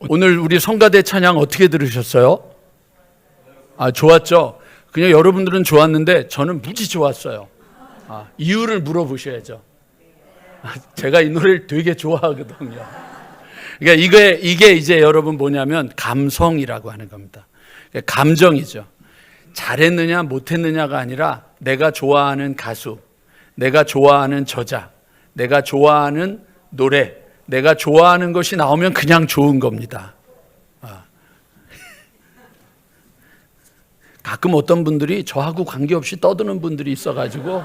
오늘 우리 성가대 찬양 어떻게 들으셨어요? 좋았죠? 그냥 여러분들은 좋았는데 저는 무지 좋았어요. 이유를 물어보셔야죠. 제가 이 노래를 되게 좋아하거든요. 그러니까 이게 이제 여러분 뭐냐면 감성이라고 하는 겁니다. 감정이죠. 잘했느냐 못했느냐가 아니라 내가 좋아하는 가수, 내가 좋아하는 저자, 내가 좋아하는 노래, 내가 좋아하는 것이 나오면 그냥 좋은 겁니다. 가끔 어떤 분들이 저하고 관계없이 떠드는 분들이 있어가지고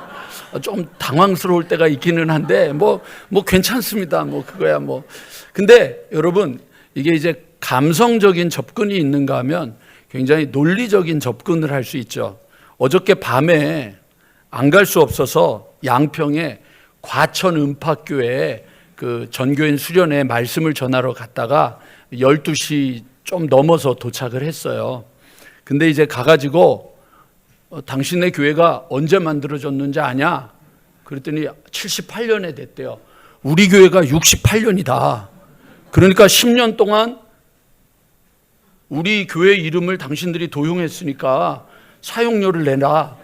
좀 당황스러울 때가 있기는 한데 뭐 괜찮습니다. 그거야 뭐. 근데 여러분 이게 이제 감성적인 접근이 있는가 하면 굉장히 논리적인 접근을 할 수 있죠. 어저께 밤에 안 갈 수 없어서 양평에 과천 음파교회에 그 전교인 수련회 말씀을 전하러 갔다가 12시 좀 넘어서 도착을 했어요. 근데 이제 가가지고 당신네 교회가 언제 만들어졌는지 아냐? 그랬더니 78년에 됐대요. 우리 교회가 68년이다. 그러니까 10년 동안 우리 교회 이름을 당신들이 도용했으니까 사용료를 내라.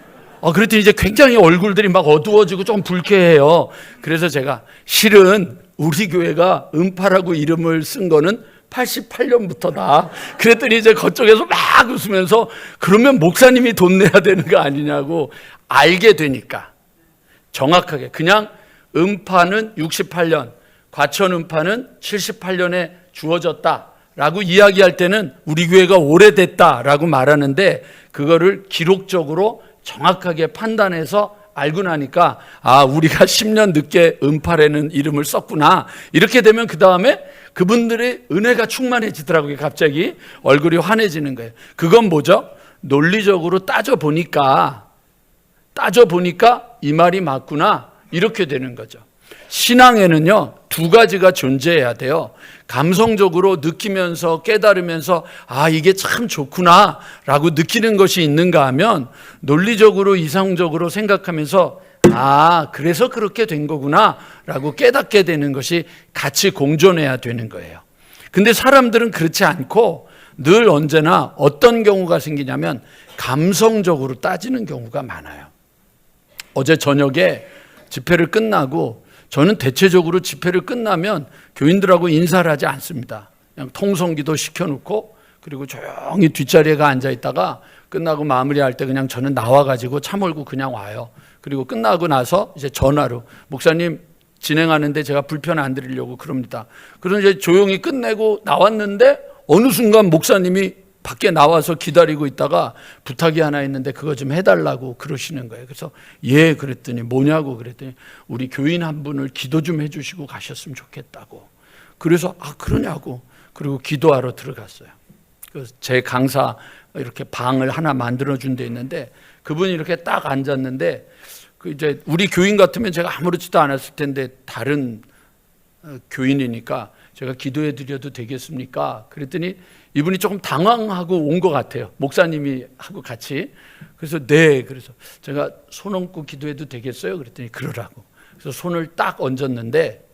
그랬더니 이제 굉장히 얼굴들이 막 어두워지고 좀 불쾌해요. 그래서 제가 실은 우리 교회가 음파라고 이름을 쓴 거는 88년부터다. 그랬더니 이제 그쪽에서 막 웃으면서 그러면 목사님이 돈 내야 되는 거 아니냐고 알게 되니까 정확하게 그냥 음파는 68년, 과천 음파는 78년에 주어졌다라고 이야기할 때는 우리 교회가 오래됐다라고 말하는데 그거를 기록적으로 정확하게 판단해서 알고 나니까 우리가 10년 늦게 음파라는 이름을 썼구나. 이렇게 되면 그 다음에 그분들의 은혜가 충만해지더라고요. 갑자기 얼굴이 환해지는 거예요. 그건 뭐죠? 논리적으로 따져보니까 이 말이 맞구나. 이렇게 되는 거죠. 신앙에는요, 두 가지가 존재해야 돼요. 감성적으로 느끼면서 깨달으면서 이게 참 좋구나 라고 느끼는 것이 있는가 하면 논리적으로 이성적으로 생각하면서 그래서 그렇게 된 거구나 라고 깨닫게 되는 것이 같이 공존해야 되는 거예요. 근데 사람들은 그렇지 않고 늘 언제나 어떤 경우가 생기냐면 감성적으로 따지는 경우가 많아요. 어제 저녁에 집회를 끝나고 저는 대체적으로 집회를 끝나면 교인들하고 인사를 하지 않습니다. 그냥 통성기도 시켜놓고 그리고 조용히 뒷자리에 앉아있다가 끝나고 마무리할 때 그냥 저는 나와가지고 차 몰고 그냥 와요. 그리고 끝나고 나서 이제 전화로 목사님 진행하는데 제가 불편 안 드리려고 그럽니다. 그래서 이제 조용히 끝내고 나왔는데 어느 순간 목사님이 밖에 나와서 기다리고 있다가 부탁이 하나 있는데 그거 좀 해달라고 그러시는 거예요. 그래서 그랬더니 뭐냐고 그랬더니 우리 교인 한 분을 기도 좀 해주시고 가셨으면 좋겠다고. 그래서 그러냐고. 그리고 기도하러 들어갔어요. 그래서 제 강사 이렇게 방을 하나 만들어준 데 있는데 그분이 이렇게 딱 앉았는데 이제 우리 교인 같으면 제가 아무렇지도 않았을 텐데 다른 교인이니까 제가 기도해 드려도 되겠습니까? 그랬더니 이분이 조금 당황하고 온 것 같아요. 목사님이 하고 같이. 그래서 그래서 제가 손 얹고 기도해도 되겠어요? 그랬더니 그러라고. 그래서 손을 딱 얹었는데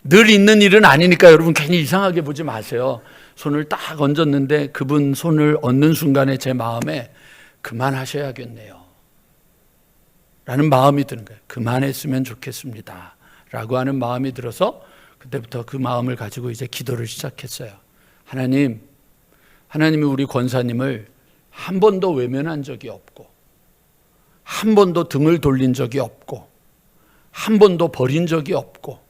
늘 있는 일은 아니니까 여러분 괜히 이상하게 보지 마세요. 손을 딱 얹었는데 그분 손을 얹는 순간에 제 마음에 그만하셔야겠네요 라는 마음이 드는 거예요. 그만했으면 좋겠습니다 라고 하는 마음이 들어서 그때부터 그 마음을 가지고 이제 기도를 시작했어요. 하나님이 우리 권사님을 한 번도 외면한 적이 없고 한 번도 등을 돌린 적이 없고 한 번도 버린 적이 없고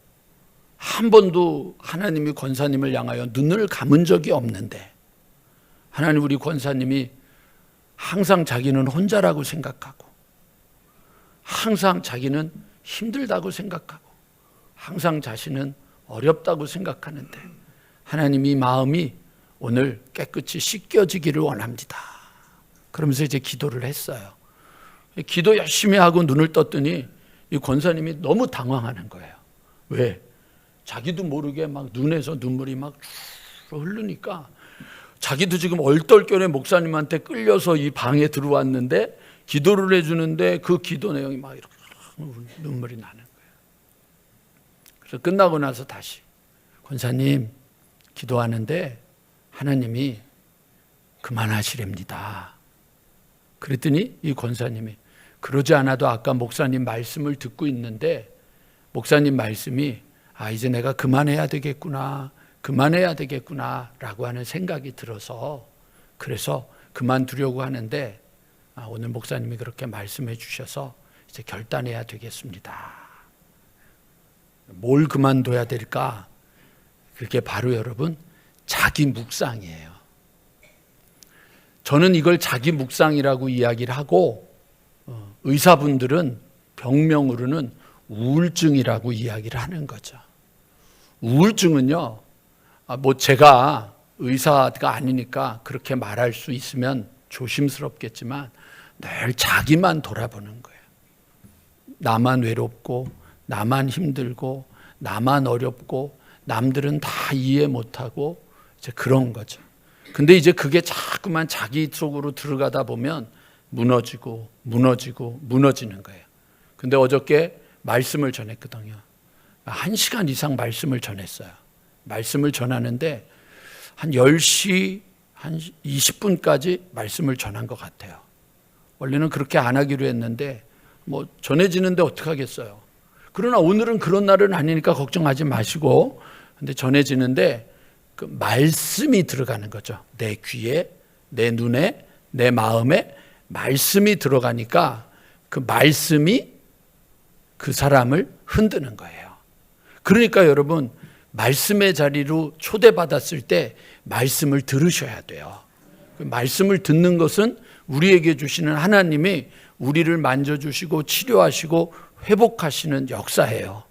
한 번도 하나님이 권사님을 향하여 눈을 감은 적이 없는데 하나님 우리 권사님이 항상 자기는 혼자라고 생각하고 항상 자기는 힘들다고 생각하고 항상 자신은 어렵다고 생각하는데 하나님 이 마음이 오늘 깨끗이 씻겨지기를 원합니다. 그러면서 이제 기도를 했어요. 기도 열심히 하고 눈을 떴더니 이 권사님이 너무 당황하는 거예요. 왜? 자기도 모르게 막 눈에서 눈물이 막 흐르니까 자기도 지금 얼떨결에 목사님한테 끌려서 이 방에 들어왔는데 기도를 해주는데 그 기도 내용이 막 이렇게 눈물이 나는 거예요. 그래서 끝나고 나서 다시 권사님 기도하는데 하나님이 그만하시랍니다. 그랬더니 이 권사님이 그러지 않아도 아까 목사님 말씀을 듣고 있는데 목사님 말씀이 이제 내가 그만해야 되겠구나 라고 하는 생각이 들어서 그래서 그만두려고 하는데 오늘 목사님이 그렇게 말씀해 주셔서 이제 결단해야 되겠습니다. 뭘 그만둬야 될까? 그게 바로 여러분 자기 묵상이에요. 저는 이걸 자기 묵상이라고 이야기를 하고 의사분들은 병명으로는 우울증이라고 이야기를 하는 거죠. 우울증은요, 제가 의사가 아니니까 그렇게 말할 수 있으면 조심스럽겠지만 늘 자기만 돌아보는 거예요. 나만 외롭고 나만 힘들고 나만 어렵고 남들은 다 이해 못하고 이제 그런 거죠. 근데 이제 그게 자꾸만 자기 속으로 들어가다 보면 무너지는 거예요. 근데 어저께 말씀을 전했거든요. 1시간 이상 말씀을 전했어요. 말씀을 전하는데 한 10시 한 20분까지 말씀을 전한 것 같아요. 원래는 그렇게 안 하기로 했는데 전해지는데 어떡하겠어요. 그러나 오늘은 그런 날은 아니니까 걱정하지 마시고 근데 전해지는데 그 말씀이 들어가는 거죠. 내 귀에, 내 눈에, 내 마음에 말씀이 들어가니까 그 말씀이 그 사람을 흔드는 거예요. 그러니까 여러분 말씀의 자리로 초대받았을 때 말씀을 들으셔야 돼요. 그 말씀을 듣는 것은 우리에게 주시는 하나님이 우리를 만져주시고 치료하시고 회복하시는 역사예요.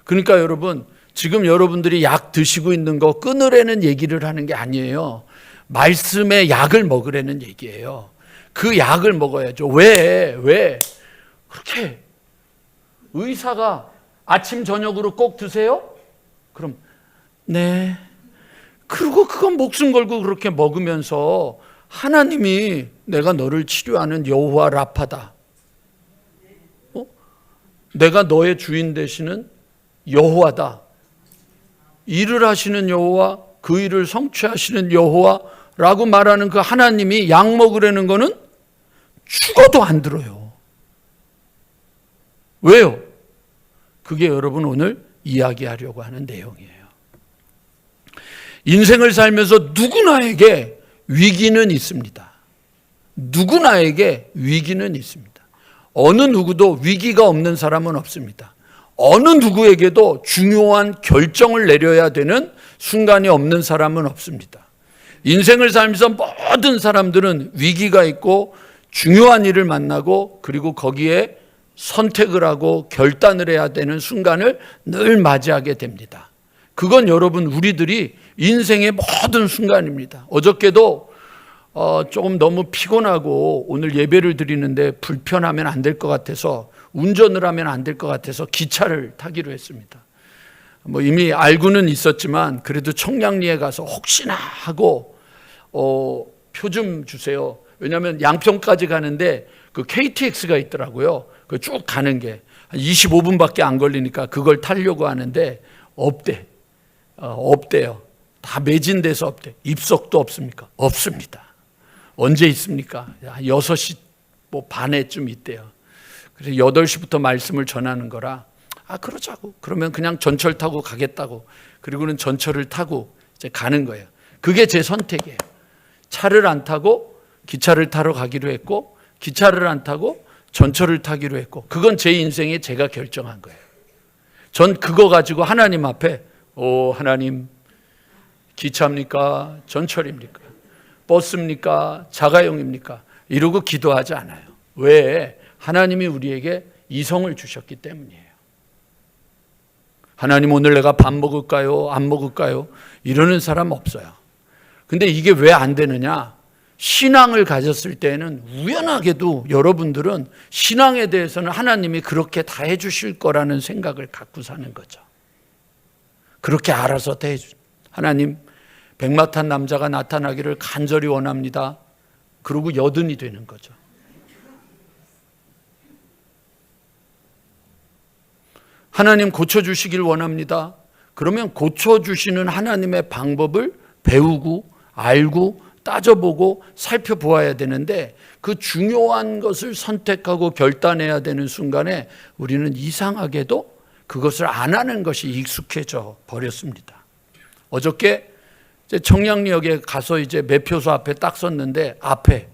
그러니까 여러분 지금 여러분들이 약 드시고 있는 거 끊으라는 얘기를 하는 게 아니에요. 말씀의 약을 먹으라는 얘기예요. 그 약을 먹어야죠. 왜 그렇게 의사가 아침 저녁으로 꼭 드세요? 그럼 네. 그리고 그건 목숨 걸고 그렇게 먹으면서 하나님이 내가 너를 치료하는 여호와 라파다. 내가 너의 주인 되시는 여호와다. 일을 하시는 여호와, 그 일을 성취하시는 여호와라고 말하는 그 하나님이 약 먹으라는 거는 죽어도 안 들어요. 왜요? 그게 여러분 오늘 이야기하려고 하는 내용이에요. 인생을 살면서 누구나에게 위기는 있습니다. 누구나에게 위기는 있습니다. 어느 누구도 위기가 없는 사람은 없습니다. 어느 누구에게도 중요한 결정을 내려야 되는 순간이 없는 사람은 없습니다. 인생을 살면서 모든 사람들은 위기가 있고 중요한 일을 만나고 그리고 거기에 선택을 하고 결단을 해야 되는 순간을 늘 맞이하게 됩니다. 그건 여러분 우리들이 인생의 모든 순간입니다. 어저께도 조금 너무 피곤하고 오늘 예배를 드리는데 불편하면 안 될 것 같아서 운전을 하면 안 될 것 같아서 기차를 타기로 했습니다. 이미 알고는 있었지만 그래도 청량리에 가서 혹시나 하고 표 좀 주세요. 왜냐하면 양평까지 가는데 그 KTX가 있더라고요. 그 쭉 가는 게 한 25분밖에 안 걸리니까 그걸 타려고 하는데 없대요. 다 매진돼서 없대. 입석도 없습니까? 없습니다. 언제 있습니까? 6시 반에쯤 있대요. 그래서 8시부터 말씀을 전하는 거라 그러자고. 그러면 그냥 전철 타고 가겠다고. 그리고는 전철을 타고 이제 가는 거예요. 그게 제 선택이에요. 차를 안 타고 기차를 타러 가기로 했고 기차를 안 타고 전철을 타기로 했고 그건 제 인생에 제가 결정한 거예요. 전 그거 가지고 하나님 앞에 하나님 기차입니까? 전철입니까? 버스입니까? 자가용입니까? 이러고 기도하지 않아요. 왜? 하나님이 우리에게 이성을 주셨기 때문이에요. 하나님 오늘 내가 밥 먹을까요? 안 먹을까요? 이러는 사람 없어요. 근데 이게 왜 안 되느냐? 신앙을 가졌을 때는 우연하게도 여러분들은 신앙에 대해서는 하나님이 그렇게 다 해주실 거라는 생각을 갖고 사는 거죠. 그렇게 알아서 다 해주죠. 하나님 백마탄 남자가 나타나기를 간절히 원합니다. 그러고 80이 되는 거죠. 하나님 고쳐주시길 원합니다. 그러면 고쳐주시는 하나님의 방법을 배우고 알고 따져보고 살펴보아야 되는데, 그 중요한 것을 선택하고 결단해야 되는 순간에 우리는 이상하게도 그것을 안 하는 것이 익숙해져 버렸습니다. 어저께 청량리역에 가서 이제 매표소 앞에 딱 섰는데, 앞에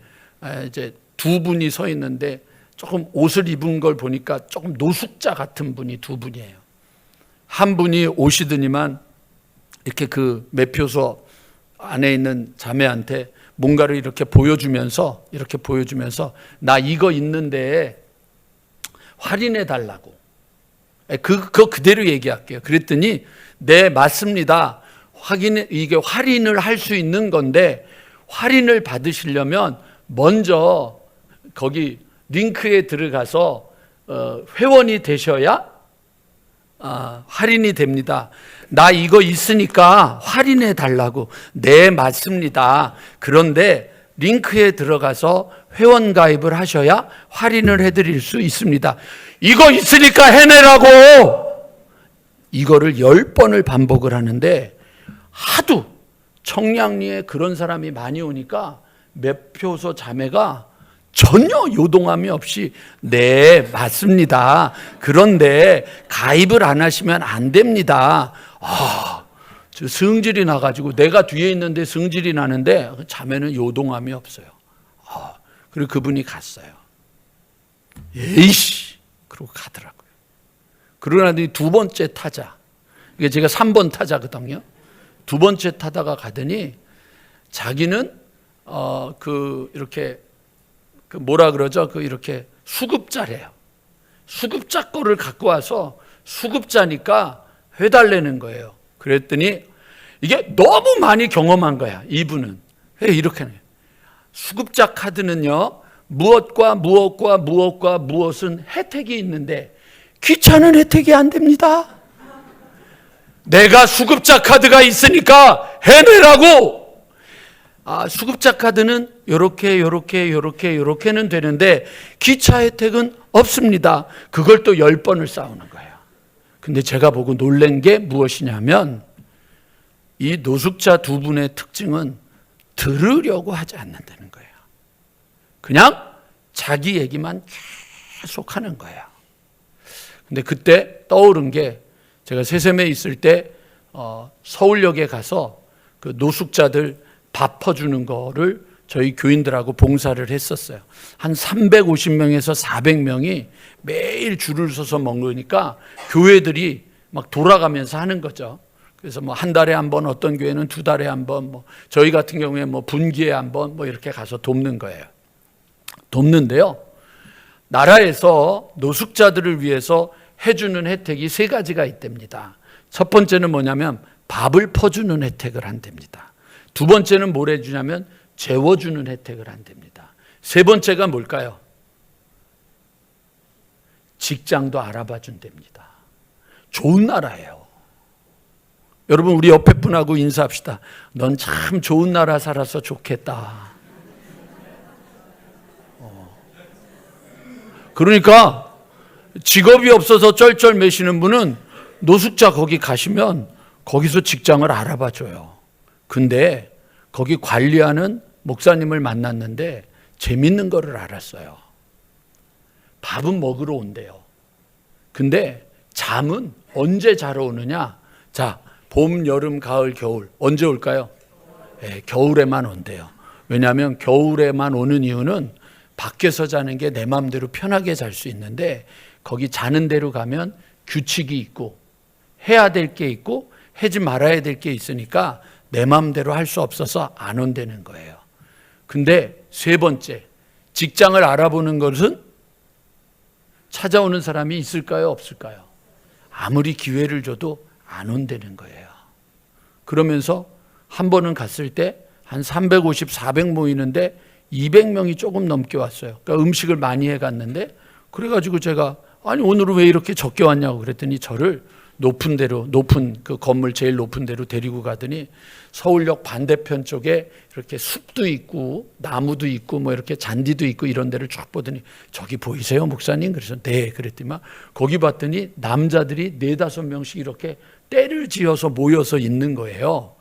이제 두 분이 서 있는데 조금 옷을 입은 걸 보니까 조금 노숙자 같은 분이 두 분이에요. 한 분이 오시더니만 이렇게 그 매표소 안에 있는 자매한테 뭔가를 이렇게 보여주면서 나 이거 있는데 할인해 달라고. 그거 그대로 얘기할게요. 그랬더니 네, 맞습니다. 이게 할인을 할 수 있는 건데, 할인을 받으시려면 먼저 거기 링크에 들어가서 회원이 되셔야 할인이 됩니다. 나 이거 있으니까 할인해 달라고. 네, 맞습니다. 그런데 링크에 들어가서 회원 가입을 하셔야 할인을 해드릴 수 있습니다. 이거 있으니까 해내라고. 이거를 10번을 반복을 하는데, 하도 청량리에 그런 사람이 많이 오니까 매표소 자매가 전혀 요동함이 없이 네, 맞습니다. 그런데 가입을 안 하시면 안 됩니다. 저 성질이 나가지고, 내가 뒤에 있는데 성질이 나는데 자매는 요동함이 없어요. 그리고 그분이 갔어요. 에이씨, 그러고 가더라고요. 그러고 나더니 두 번째 타자, 이게 제가 3번 타자거든요. 두 번째 타다가 가더니 자기는 이렇게 뭐라 그러죠? 이렇게 수급자래요. 수급자 거를 갖고 와서 수급자니까 해달라는 거예요. 그랬더니 이게 너무 많이 경험한 거야, 이분은. 왜 이렇게 해요? 수급자 카드는요, 무엇과 무엇은 혜택이 있는데 귀찮은 혜택이 안 됩니다. 내가 수급자 카드가 있으니까 해내라고. 수급자 카드는 요렇게는 되는데 기차 혜택은 없습니다. 그걸 또 10번을 싸우는 거예요. 근데 제가 보고 놀란 게 무엇이냐면, 이 노숙자 두 분의 특징은 들으려고 하지 않는다는 거예요. 그냥 자기 얘기만 계속 하는 거예요. 근데 그때 떠오른 게, 제가 세샘에 있을 때 서울역에 가서 그 노숙자들 밥 퍼주는 거를 저희 교인들하고 봉사를 했었어요. 한 350명에서 400명이 매일 줄을 서서 먹으니까 교회들이 막 돌아가면서 하는 거죠. 그래서 뭐 한 달에 한 번, 어떤 교회는 2달에 한 번, 뭐 저희 같은 경우에 뭐 분기에 한 번, 뭐 이렇게 가서 돕는 거예요. 돕는데요, 나라에서 노숙자들을 위해서 해주는 혜택이 3가지가 있답니다. 첫 번째는 뭐냐면 밥을 퍼주는 혜택을 한답니다. 두 번째는 뭘 해주냐면 재워주는 혜택을 한답니다. 세 번째가 뭘까요? 직장도 알아봐 준답니다. 좋은 나라예요. 여러분, 우리 옆에 분하고 인사합시다. 넌 참 좋은 나라 살아서 좋겠다. 그러니까 직업이 없어서 쩔쩔매시는 분은 노숙자 거기 가시면 거기서 직장을 알아봐 줘요. 근데 거기 관리하는 목사님을 만났는데 재밌는 거를 알았어요. 밥은 먹으러 온대요. 근데 잠은 언제 자러 오느냐? 자, 봄, 여름, 가을, 겨울 언제 올까요? 네, 겨울에만 온대요. 왜냐하면 겨울에만 오는 이유는 밖에서 자는 게 내 마음대로 편하게 잘 수 있는데, 거기 자는 데로 가면 규칙이 있고 해야 될 게 있고 하지 말아야 될 게 있으니까 내 마음대로 할 수 없어서 안 온다는 거예요. 근데 세 번째, 직장을 알아보는 것은 찾아오는 사람이 있을까요, 없을까요? 아무리 기회를 줘도 안 온다는 거예요. 그러면서 한 번은 갔을 때 한 350, 400 모이는데 200명이 조금 넘게 왔어요. 그러니까 음식을 많이 해갔는데, 그래가지고 제가 아니 오늘은 왜 이렇게 적게 왔냐고 그랬더니 저를 높은 그 건물 제일 높은 데로 데리고 가더니 서울역 반대편 쪽에 이렇게 숲도 있고 나무도 있고 뭐 이렇게 잔디도 있고 이런 데를 쫙 보더니 저기 보이세요 목사님? 그래서 네 그랬더니만 거기 봤더니 남자들이 4-5명씩 이렇게 떼를 지어서 모여서 있는 거예요.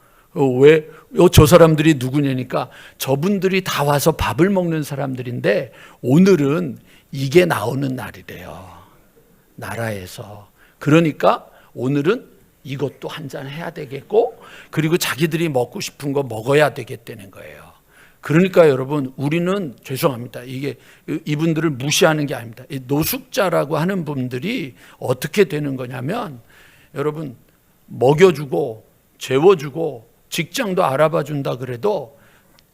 왜? 저 사람들이 누구냐니까 저분들이 다 와서 밥을 먹는 사람들인데 오늘은 이게 나오는 날이래요. 나라에서. 그러니까 오늘은 이것도 한잔 해야 되겠고 그리고 자기들이 먹고 싶은 거 먹어야 되겠다는 거예요. 그러니까 여러분 우리는 죄송합니다. 이게 이분들을 무시하는 게 아닙니다. 노숙자라고 하는 분들이 어떻게 되는 거냐면 여러분 먹여주고 재워주고 직장도 알아봐 준다 그래도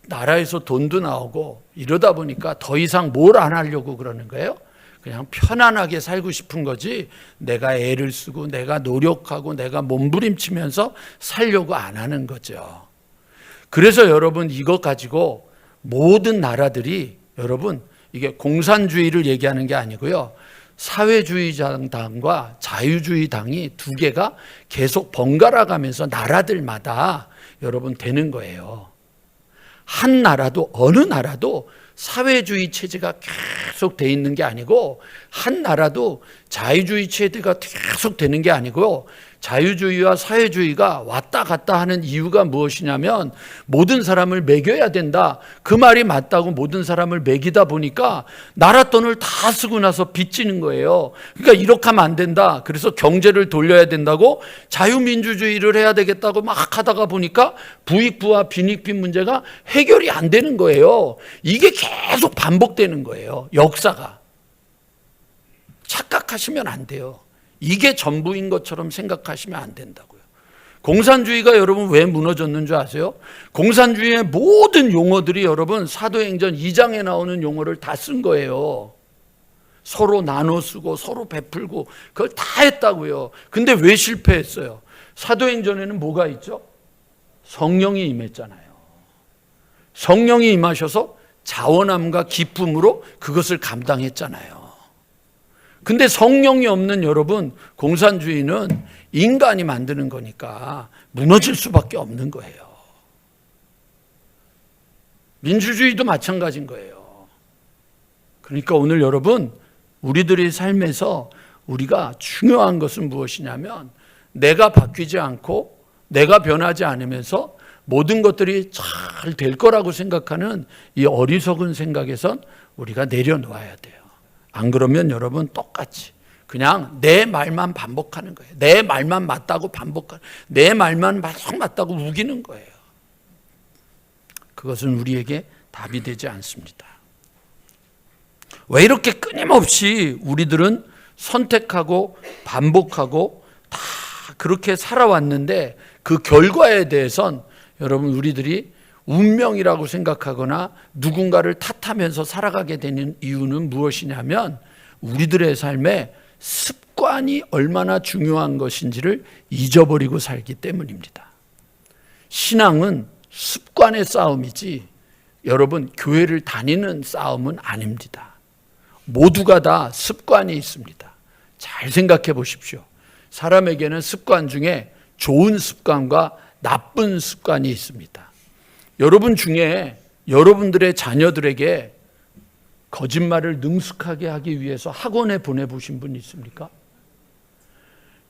나라에서 돈도 나오고 이러다 보니까 더 이상 뭘 안 하려고 그러는 거예요. 그냥 편안하게 살고 싶은 거지 내가 애를 쓰고 내가 노력하고 내가 몸부림치면서 살려고 안 하는 거죠. 그래서 여러분 이것 가지고 모든 나라들이 여러분 이게 공산주의를 얘기하는 게 아니고요. 사회주의당과 자유주의당이 두 개가 계속 번갈아 가면서 나라들마다 여러분 되는 거예요. 한 나라도 어느 나라도 사회주의 체제가 계속 돼 있는 게 아니고 한 나라도 자유주의 체제가 계속 되는 게 아니고 자유주의와 사회주의가 왔다 갔다 하는 이유가 무엇이냐면 모든 사람을 먹여야 된다. 그 말이 맞다고 모든 사람을 먹이다 보니까 나라 돈을 다 쓰고 나서 빚지는 거예요. 그러니까 이렇게 하면 안 된다. 그래서 경제를 돌려야 된다고 자유민주주의를 해야 되겠다고 막 하다가 보니까 부익부와 빈익빈 문제가 해결이 안 되는 거예요. 이게 계속 반복되는 거예요. 역사가. 착각하시면 안 돼요. 이게 전부인 것처럼 생각하시면 안 된다고요. 공산주의가 여러분 왜 무너졌는 줄 아세요? 공산주의의 모든 용어들이 여러분 사도행전 2장에 나오는 용어를 다 쓴 거예요. 서로 나눠 쓰고 서로 베풀고 그걸 다 했다고요. 근데 왜 실패했어요? 사도행전에는 뭐가 있죠? 성령이 임했잖아요. 성령이 임하셔서 자원함과 기쁨으로 그것을 감당했잖아요. 근데 성령이 없는 여러분 공산주의는 인간이 만드는 거니까 무너질 수밖에 없는 거예요. 민주주의도 마찬가지인 거예요. 그러니까 오늘 여러분 우리들의 삶에서 우리가 중요한 것은 무엇이냐면 내가 바뀌지 않고 내가 변하지 않으면서 모든 것들이 잘 될 거라고 생각하는 이 어리석은 생각에선 우리가 내려놓아야 돼요. 안 그러면 여러분 똑같이 그냥 내 말만 반복하는 거예요. 내 말만 맞다고 반복하는, 내 말만 맞다고 우기는 거예요. 그것은 우리에게 답이 되지 않습니다. 왜 이렇게 끊임없이 우리들은 선택하고 반복하고 다 그렇게 살아왔는데 그 결과에 대해선 여러분 우리들이 운명이라고 생각하거나 누군가를 탓하면서 살아가게 되는 이유는 무엇이냐면 우리들의 삶에 습관이 얼마나 중요한 것인지를 잊어버리고 살기 때문입니다. 신앙은 습관의 싸움이지 여러분 교회를 다니는 싸움은 아닙니다. 모두가 다 습관이 있습니다. 잘 생각해 보십시오. 사람에게는 습관 중에 좋은 습관과 나쁜 습관이 있습니다. 여러분 중에 여러분들의 자녀들에게 거짓말을 능숙하게 하기 위해서 학원에 보내보신 분 있습니까?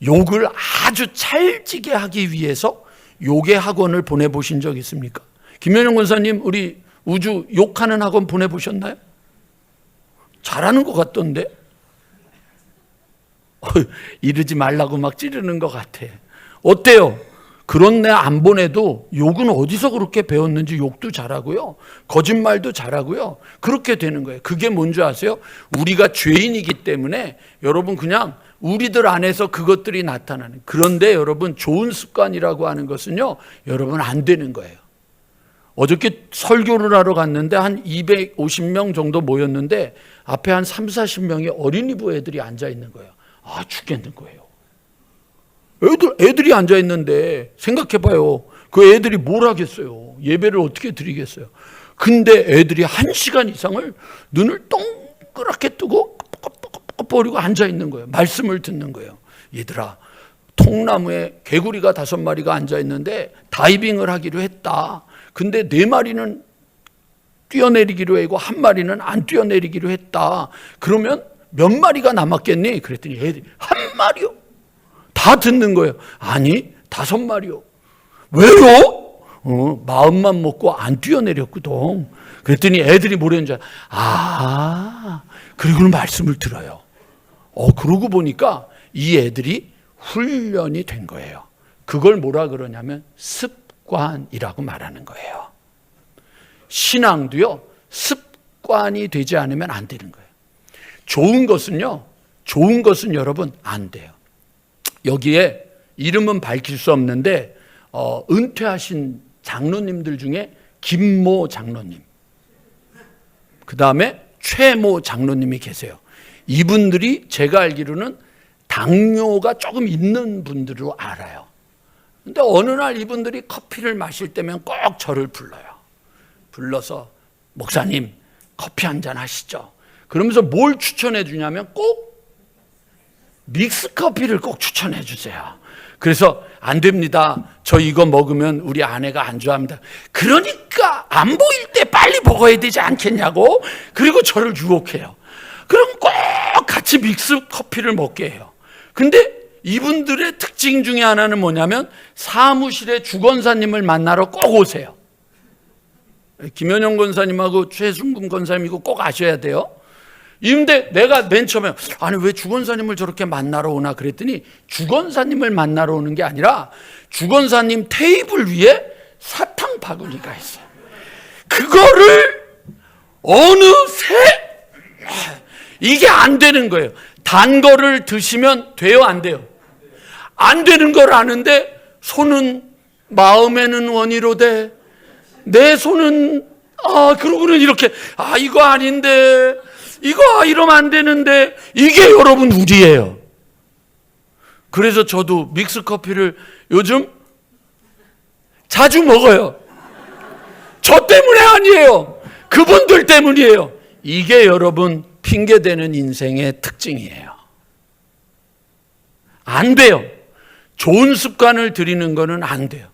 욕을 아주 찰지게 하기 위해서 욕의 학원을 보내보신 적 있습니까? 김현영 권사님 우리 우주 욕하는 학원 보내보셨나요? 잘하는 것 같던데? 이러지 말라고 막 찌르는 것 같아. 어때요? 그런 애 안 보내도 욕은 어디서 그렇게 배웠는지 욕도 잘하고요. 거짓말도 잘하고요. 그렇게 되는 거예요. 그게 뭔지 아세요? 우리가 죄인이기 때문에 여러분 그냥 우리들 안에서 그것들이 나타나는. 그런데 여러분 좋은 습관이라고 하는 것은요. 여러분 안 되는 거예요. 어저께 설교를 하러 갔는데 한 250명 정도 모였는데 앞에 한 30-40명의 어린이부 애들이 앉아 있는 거예요. 아 죽겠는 거예요. 애들이 앉아 있는데 생각해봐요. 그 애들이 뭘 하겠어요? 예배를 어떻게 드리겠어요? 근데 애들이 1시간 이상을 눈을 동그랗게 뜨고 버리고 앉아 있는 거예요. 말씀을 듣는 거예요. 얘들아, 통나무에 개구리가 5마리가 앉아있는데 다이빙을 하기로 했다. 근데 4마리는 뛰어내리기로 하고 1마리는 안 뛰어내리기로 했다. 그러면 몇 마리가 남았겠니? 그랬더니 애들이 1마리요. 다 듣는 거예요. 아니 5마리요. 왜요? 마음만 먹고 안 뛰어내렸거든. 그랬더니 애들이 뭐라는 줄 알아? 그리고는 말씀을 들어요. 그러고 보니까 이 애들이 훈련이 된 거예요. 그걸 뭐라 그러냐면 습관이라고 말하는 거예요. 신앙도요, 습관이 되지 않으면 안 되는 거예요. 좋은 것은 여러분 안 돼요. 여기에 이름은 밝힐 수 없는데 은퇴하신 장로님들 중에 김모 장로님, 그 다음에 최모 장로님이 계세요. 이분들이 제가 알기로는 당뇨가 조금 있는 분들로 알아요. 근데 어느 날 이분들이 커피를 마실 때면 꼭 저를 불러서 목사님 커피 한잔 하시죠. 그러면서 뭘 추천해 주냐면 꼭 믹스 커피를 꼭 추천해 주세요. 그래서 안 됩니다. 저 이거 먹으면 우리 아내가 안 좋아합니다. 그러니까 안 보일 때 빨리 먹어야 되지 않겠냐고. 그리고 저를 유혹해요. 그럼 꼭 같이 믹스 커피를 먹게 해요. 근데 이분들의 특징 중에 하나는 뭐냐면 사무실에 주권사님을 만나러 꼭 오세요. 김현영 권사님하고 최순금 권사님 이거 꼭 아셔야 돼요. 근데 내가 맨 처음에 아니 왜 주권사님을 저렇게 만나러 오나 그랬더니 주권사님을 만나러 오는 게 아니라 주권사님 테이블 위에 사탕 바구니가 있어요. 그거를 어느새 이게 안 되는 거예요. 단 거를 드시면 돼요, 안 돼요? 안 되는 걸 아는데 손은 마음에는 원이로되 내 손은 그러고는 이렇게 이거 아닌데 이거 이러면 안 되는데 이게 여러분 우리예요. 그래서 저도 믹스 커피를 요즘 자주 먹어요. 저 때문에 아니에요. 그분들 때문이에요. 이게 여러분 핑계대는 인생의 특징이에요. 안 돼요. 좋은 습관을 들이는 거는 안 돼요.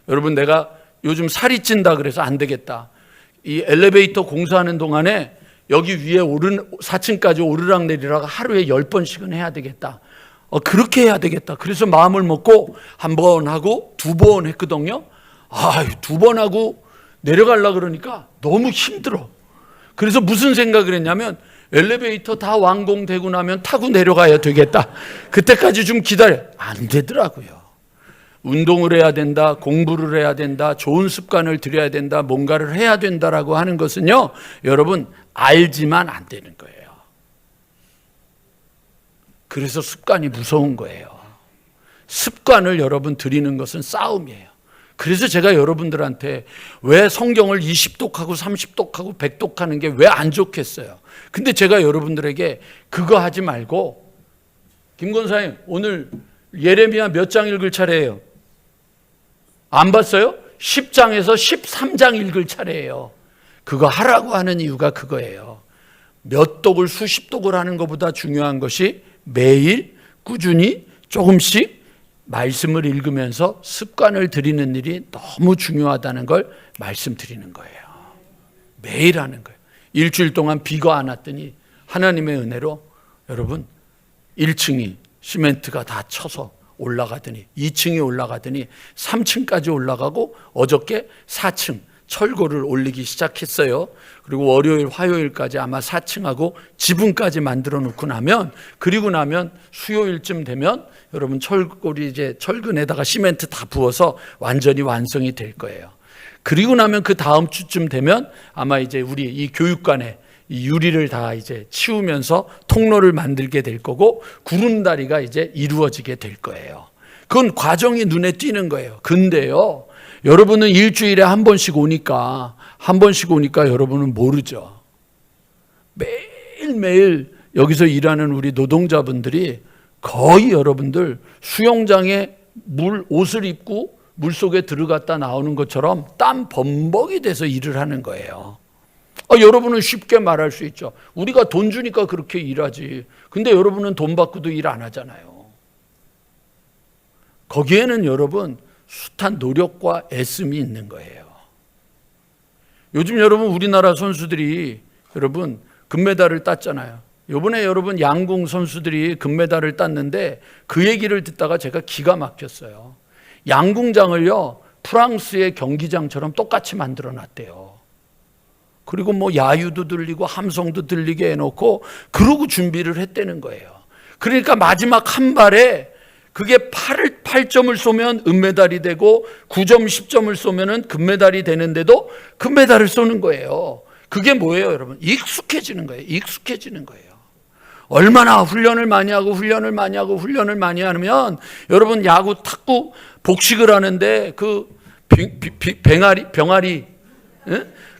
여러분 내가 요즘 살이 찐다 그래서 안 되겠다. 이 엘리베이터 공사하는 동안에 여기 위에 4층까지 오르락내리락 하루에 10번씩은 해야 되겠다. 그렇게 해야 되겠다. 그래서 마음을 먹고 1번 하고 2번 했거든요. 2번 하고 내려가려고 그러니까 너무 힘들어. 그래서 무슨 생각을 했냐면 엘리베이터 다 완공되고 나면 타고 내려가야 되겠다. 그때까지 좀 기다려. 안 되더라고요. 운동을 해야 된다, 공부를 해야 된다, 좋은 습관을 들여야 된다, 뭔가를 해야 된다라고 하는 것은요, 여러분 알지만 안 되는 거예요. 그래서 습관이 무서운 거예요. 습관을 여러분 들이는 것은 싸움이에요. 그래서 제가 여러분들한테 왜 성경을 20독하고 30독하고 100독하는 게 왜 안 좋겠어요. 근데 제가 여러분들에게 그거 하지 말고, 김 권사님 오늘 예레미야 몇 장 읽을 차례예요? 안 봤어요? 10장에서 13장 읽을 차례예요. 그거 하라고 하는 이유가 그거예요. 몇 독을 수십 독을 하는 것보다 중요한 것이 매일 꾸준히 조금씩 말씀을 읽으면서 습관을 들이는 일이 너무 중요하다는 걸 말씀드리는 거예요. 매일 하는 거예요. 일주일 동안 비가 안 왔더니 하나님의 은혜로 여러분 1층이 시멘트가 다 쳐서 올라가더니 2층이 올라가더니 3층까지 올라가고 어저께 4층 철골을 올리기 시작했어요. 그리고 월요일, 화요일까지 아마 4층하고 지붕까지 만들어 놓고 나면, 그리고 나면 수요일쯤 되면 여러분 철골이 이제 철근에다가 시멘트 다 부어서 완전히 완성이 될 거예요. 그리고 나면 그 다음 주쯤 되면 아마 이제 우리 이 교육관에 이 유리를 다 이제 치우면서 통로를 만들게 될 거고 구름다리가 이제 이루어지게 될 거예요. 그건 과정이 눈에 띄는 거예요. 근데요, 여러분은 일주일에 한 번씩 오니까 여러분은 모르죠. 매일매일 여기서 일하는 우리 노동자분들이 거의 여러분들 수영장에 옷을 입고 물속에 들어갔다 나오는 것처럼 땀 범벅이 돼서 일을 하는 거예요. 여러분은 쉽게 말할 수 있죠. 우리가 돈 주니까 그렇게 일하지. 근데 여러분은 돈 받고도 일 안 하잖아요. 거기에는 여러분 숱한 노력과 애씀이 있는 거예요. 요즘 여러분 우리나라 선수들이 여러분 금메달을 땄잖아요. 요번에 여러분 양궁 선수들이 금메달을 땄는데 그 얘기를 듣다가 제가 기가 막혔어요. 양궁장을요 프랑스의 경기장처럼 똑같이 만들어 놨대요. 그리고 뭐 야유도 들리고 함성도 들리게 해놓고 그러고 준비를 했다는 거예요. 그러니까 마지막 한 발에 그게 8점을 쏘면 은메달이 되고 9점 10점을 쏘면 금메달이 되는데도 금메달을 쏘는 거예요. 그게 뭐예요 여러분? 익숙해지는 거예요. 익숙해지는 거예요. 얼마나 훈련을 많이 하고 훈련을 많이 하고 훈련을 많이 하면 여러분 야구 탁구 복식을 하는데 그 병아리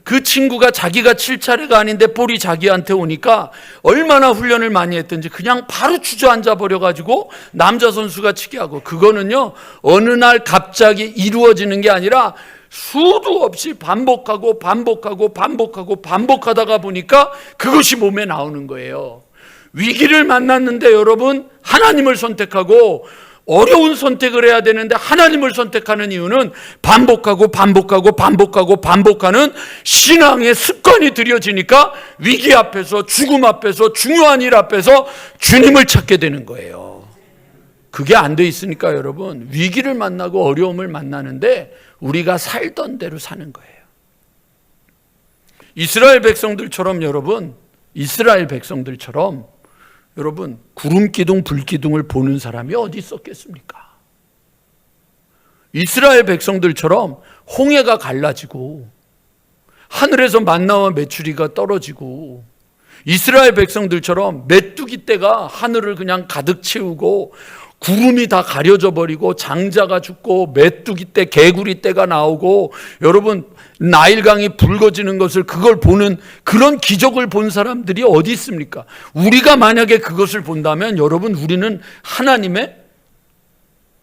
그 친구가 자기가 칠 차례가 아닌데 볼이 자기한테 오니까 얼마나 훈련을 많이 했든지 그냥 바로 주저앉아 버려가지고 남자 선수가 치게 하고, 그거는요 어느 날 갑자기 이루어지는 게 아니라 수도 없이 반복하고 반복하다가 보니까 그것이 몸에 나오는 거예요. 위기를 만났는데 여러분 하나님을 선택하고 어려운 선택을 해야 되는데 하나님을 선택하는 이유는 반복하는 신앙의 습관이 들여지니까 위기 앞에서 죽음 앞에서 중요한 일 앞에서 주님을 찾게 되는 거예요. 그게 안 돼 있으니까 여러분 위기를 만나고 어려움을 만나는데 우리가 살던 대로 사는 거예요. 이스라엘 백성들처럼 여러분 구름 기둥 불 기둥을 보는 사람이 어디 있었겠습니까? 이스라엘 백성들처럼 홍해가 갈라지고 하늘에서 만나와 메추리가 떨어지고 이스라엘 백성들처럼 메뚜기 떼가 하늘을 그냥 가득 채우고 구름이 다 가려져 버리고 장자가 죽고 메뚜기 떼 개구리 떼가 나오고 여러분 나일강이 붉어지는 것을 그걸 보는 그런 기적을 본 사람들이 어디 있습니까? 우리가 만약에 그것을 본다면 여러분 우리는 하나님의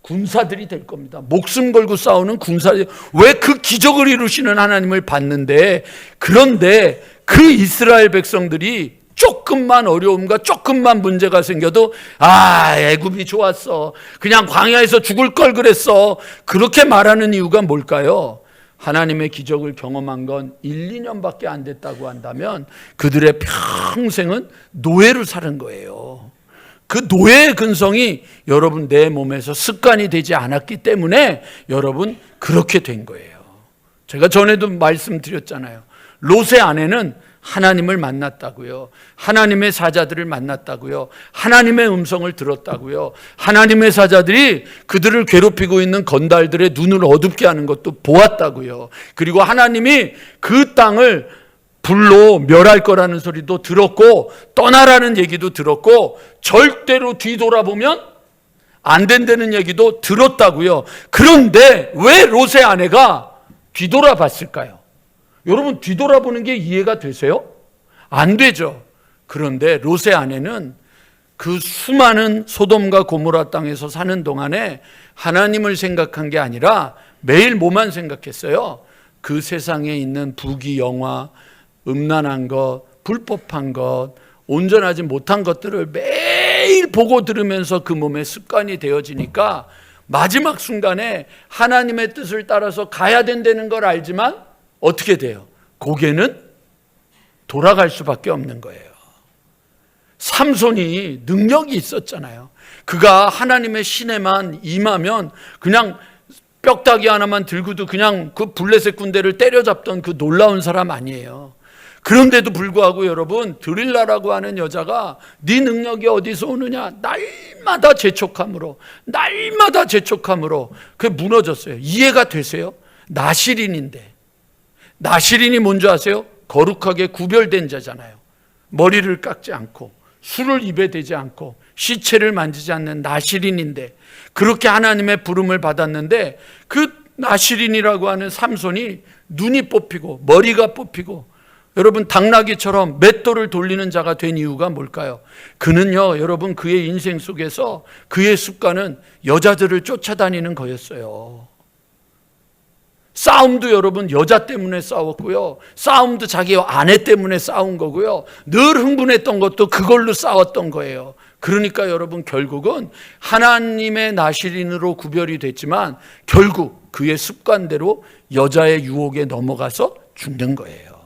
군사들이 될 겁니다. 목숨 걸고 싸우는 군사들. 왜 그 기적을 이루시는 하나님을 봤는데, 그런데 그 이스라엘 백성들이 조금만 어려움과 조금만 문제가 생겨도 애굽이 좋았어, 그냥 광야에서 죽을 걸 그랬어, 그렇게 말하는 이유가 뭘까요? 하나님의 기적을 경험한 건 1, 2년밖에 안 됐다고 한다면 그들의 평생은 노예로 사는 거예요. 그 노예의 근성이 여러분 내 몸에서 습관이 되지 않았기 때문에 여러분 그렇게 된 거예요. 제가 전에도 말씀드렸잖아요. 롯의 아내는 하나님을 만났다고요. 하나님의 사자들을 만났다고요. 하나님의 음성을 들었다고요. 하나님의 사자들이 그들을 괴롭히고 있는 건달들의 눈을 어둡게 하는 것도 보았다고요. 그리고 하나님이 그 땅을 불로 멸할 거라는 소리도 들었고 떠나라는 얘기도 들었고 절대로 뒤돌아보면 안 된다는 얘기도 들었다고요. 그런데 왜 롯의 아내가 뒤돌아봤을까요? 여러분 뒤돌아보는 게 이해가 되세요? 안 되죠. 그런데 롯의 아내는 그 수많은 소돔과 고모라 땅에서 사는 동안에 하나님을 생각한 게 아니라 매일 뭐만 생각했어요? 그 세상에 있는 부귀 영화, 음란한 것, 불법한 것, 온전하지 못한 것들을 매일 보고 들으면서 그 몸에 습관이 되어지니까 마지막 순간에 하나님의 뜻을 따라서 가야 된다는 걸 알지만 어떻게 돼요? 고개는 돌아갈 수밖에 없는 거예요. 삼손이 능력이 있었잖아요. 그가 하나님의 신에만 임하면 그냥 뼈다귀 하나만 들고도 그냥 그 블레셋 군대를 때려잡던 그 놀라운 사람 아니에요. 그런데도 불구하고 여러분 드릴라라고 하는 여자가 네 능력이 어디서 오느냐, 날마다 재촉함으로 그게 무너졌어요. 이해가 되세요? 나실인이 뭔지 아세요? 거룩하게 구별된 자잖아요. 머리를 깎지 않고 술을 입에 대지 않고 시체를 만지지 않는 나실인인데 그렇게 하나님의 부름을 받았는데 그 나실인이라고 하는 삼손이 눈이 뽑히고 머리가 뽑히고 여러분 당나귀처럼 맷돌을 돌리는 자가 된 이유가 뭘까요? 그는요 여러분 그의 인생 속에서 그의 습관은 여자들을 쫓아다니는 거였어요. 싸움도 여러분 여자 때문에 싸웠고요. 싸움도 자기 아내 때문에 싸운 거고요. 늘 흥분했던 것도 그걸로 싸웠던 거예요. 그러니까 여러분 결국은 하나님의 나실인으로 구별이 됐지만 결국 그의 습관대로 여자의 유혹에 넘어가서 죽는 거예요.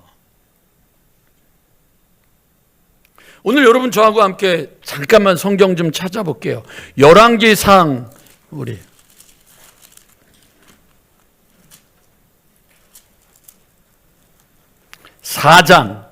오늘 여러분 저하고 함께 잠깐만 성경 좀 찾아볼게요. 열왕기상 우리 4장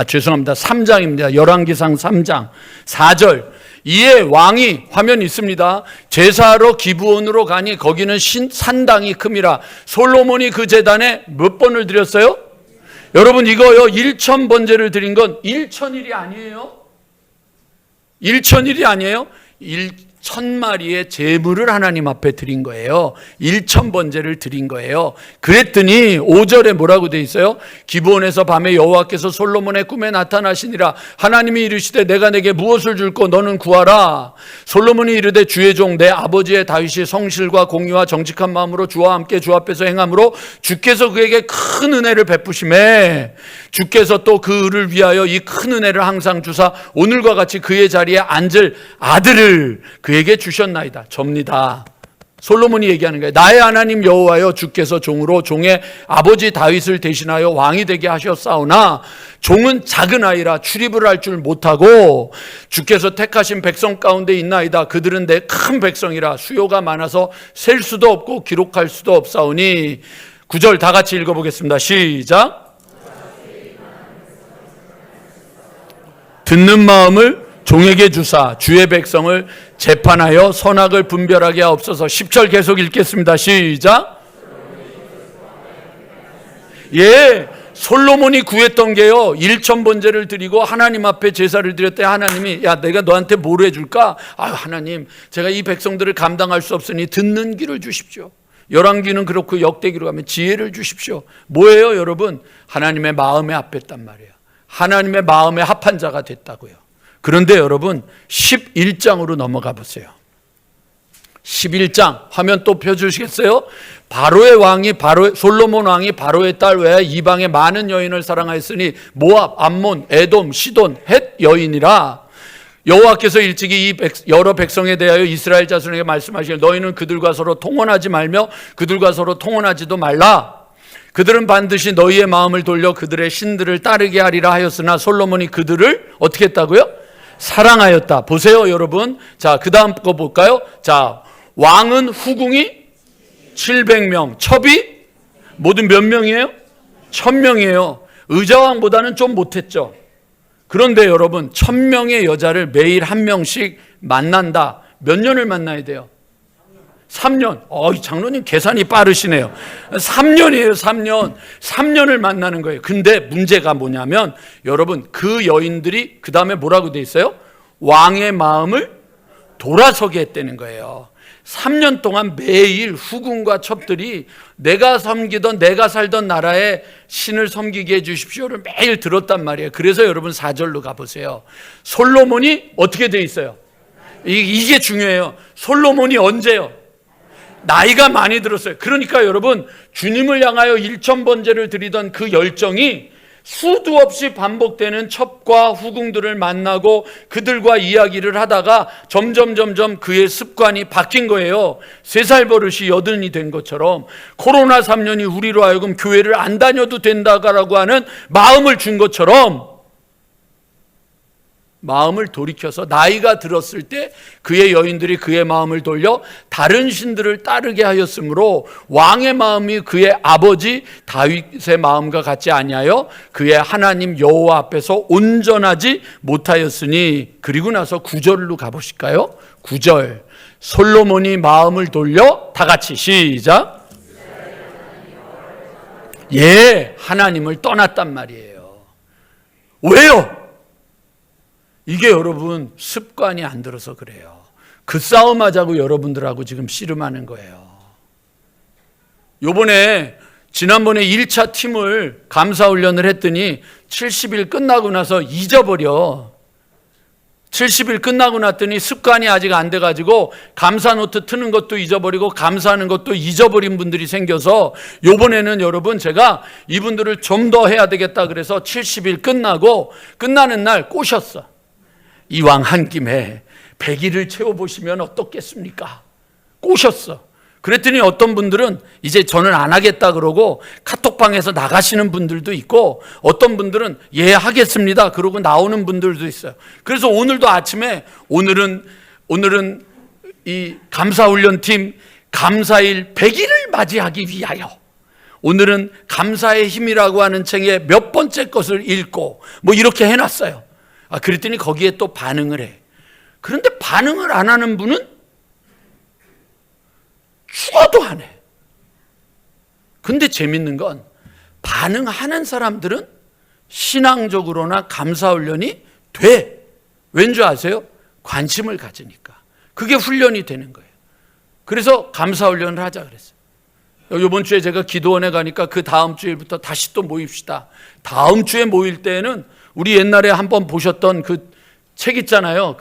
죄송합니다. 3장입니다. 열왕기상 3장 4절. 이에 왕이 화면 있습니다. 제사하러 기브온으로 가니 거기는 산당이 큼이라. 솔로몬이 그 제단에 몇 번을 드렸어요? 여러분 이거요 1,000번제를 드린 건 1,000일이 아니에요. 1,000일이 아니에요. 1,000마리의 제물을 하나님 앞에 드린 거예요. 1,000번제를 드린 거예요. 그랬더니 5절에 뭐라고 돼 있어요? 기브온에서 밤에 여호와께서 솔로몬의 꿈에 나타나시니라. 하나님이 이르시되 내가 내게 무엇을 줄꼬 너는 구하라. 솔로몬이 이르되 주의 종 내 아버지의 다윗이 성실과 공의와 정직한 마음으로 주와 함께 주 앞에서 행함으로 주께서 그에게 큰 은혜를 베푸시매 주께서 또 그를 위하여 이 큰 은혜를 항상 주사 오늘과 같이 그의 자리에 앉을 아들을 그에게 주셨나이다. 접니다. 솔로몬이 얘기하는 거예요. 나의 하나님 여호와여 주께서 종으로 종의 아버지 다윗을 대신하여 왕이 되게 하셨사오나 종은 작은 아이라 출입을 할 줄 못하고 주께서 택하신 백성 가운데 있나이다. 그들은 내 큰 백성이라 수요가 많아서 셀 수도 없고 기록할 수도 없사오니 9절 다 같이 읽어보겠습니다. 시작. 듣는 마음을 종에게 주사 주의 백성을 재판하여 선악을 분별하게 하옵소서. 10절 계속 읽겠습니다. 시작. 예, 솔로몬이 구했던 게요 1,000번제를 드리고 하나님 앞에 제사를 드렸을 때 하나님이 야 내가 너한테 뭘 해줄까? 하나님 제가 이 백성들을 감당할 수 없으니 듣는 귀를 주십시오. 열왕기는 그렇고 역대기로 가면 지혜를 주십시오. 뭐예요 여러분? 하나님의 마음에 합했단 말이에요. 하나님의 마음에 합한 자가 됐다고요. 그런데 여러분 11장으로 넘어가 보세요. 11장 화면 또 펴주시겠어요? 솔로몬 왕이 바로의 딸 외에 이방의 많은 여인을 사랑하였으니 모압, 암몬, 에돔, 시돈, 헷 여인이라. 여호와께서 일찍이 이 여러 백성에 대하여 이스라엘 자손에게 말씀하시길 너희는 그들과 서로 통혼하지 말며 그들과 서로 통혼하지도 말라. 그들은 반드시 너희의 마음을 돌려 그들의 신들을 따르게 하리라 하였으나 솔로몬이 그들을 어떻게 했다고요? 사랑하였다. 보세요 여러분. 자, 그 다음 거 볼까요? 자, 왕은 후궁이 700명, 첩이 모두 몇 명이에요? 1,000명이에요. 의자왕보다는 좀 못했죠. 그런데 여러분 1,000명의 여자를 매일 한 명씩 만난다. 몇 년을 만나야 돼요? 3년. 장로님 계산이 빠르시네요. 3년이에요. 3년. 3년을 만나는 거예요. 근데 문제가 뭐냐면 여러분 그 여인들이 그 다음에 뭐라고 돼 있어요? 왕의 마음을 돌아서게 했다는 거예요. 3년 동안 매일 후궁과 첩들이 내가 섬기던 내가 살던 나라의 신을 섬기게 해주십시오를 매일 들었단 말이에요. 그래서 여러분 4절로 가보세요. 솔로몬이 어떻게 돼 있어요? 이게 중요해요. 솔로몬이 언제요? 나이가 많이 들었어요. 그러니까 여러분 주님을 향하여 1,000번제를 드리던 그 열정이 수도 없이 반복되는 첩과 후궁들을 만나고 그들과 이야기를 하다가 점점 그의 습관이 바뀐 거예요. 3살 버릇이 8이 된 것처럼 코로나 3년이 우리로 하여금 교회를 안 다녀도 된다라고 하는 마음을 준 것처럼 마음을 돌이켜서 나이가 들었을 때 그의 여인들이 그의 마음을 돌려 다른 신들을 따르게 하였으므로 왕의 마음이 그의 아버지 다윗의 마음과 같지 아니하여 그의 하나님 여호와 앞에서 온전하지 못하였으니. 그리고 나서 9절로 가보실까요? 9절 솔로몬이 마음을 돌려 다 같이 시작. 예, 하나님을 떠났단 말이에요. 왜요? 이게 여러분 습관이 안 들어서 그래요. 그 싸움하자고 여러분들하고 지금 씨름하는 거예요. 지난번에 1차 팀을 감사훈련을 했더니 70일 끝나고 나서 잊어버려. 70일 끝나고 났더니 습관이 아직 안 돼가지고 감사 노트 트는 것도 잊어버리고 감사하는 것도 잊어버린 분들이 생겨서 요번에는 여러분 제가 이분들을 좀 더 해야 되겠다 그래서 70일 끝나고 끝나는 날 꼬셨어. 이왕 한 김에 100일을 채워보시면 어떻겠습니까? 꼬셨어. 그랬더니 어떤 분들은 이제 저는 안 하겠다 그러고 카톡방에서 나가시는 분들도 있고 어떤 분들은 예 하겠습니다 그러고 나오는 분들도 있어요. 그래서 오늘도 아침에 오늘은 이 감사훈련팀 감사일 100일을 맞이하기 위하여 오늘은 감사의 힘이라고 하는 책의 몇 번째 것을 읽고 뭐 이렇게 해놨어요. 그랬더니 거기에 또 반응을 해. 그런데 반응을 안 하는 분은 죽어도 안 해. 근데 재밌는 건 반응하는 사람들은 신앙적으로나 감사훈련이 돼. 왠지 아세요? 관심을 가지니까. 그게 훈련이 되는 거예요. 그래서 감사훈련을 하자 그랬어요. 이번 주에 제가 기도원에 가니까 그 다음 주일부터 다시 또 모입시다. 다음 주에 모일 때에는 우리 옛날에 한번 보셨던 그 책 있잖아요.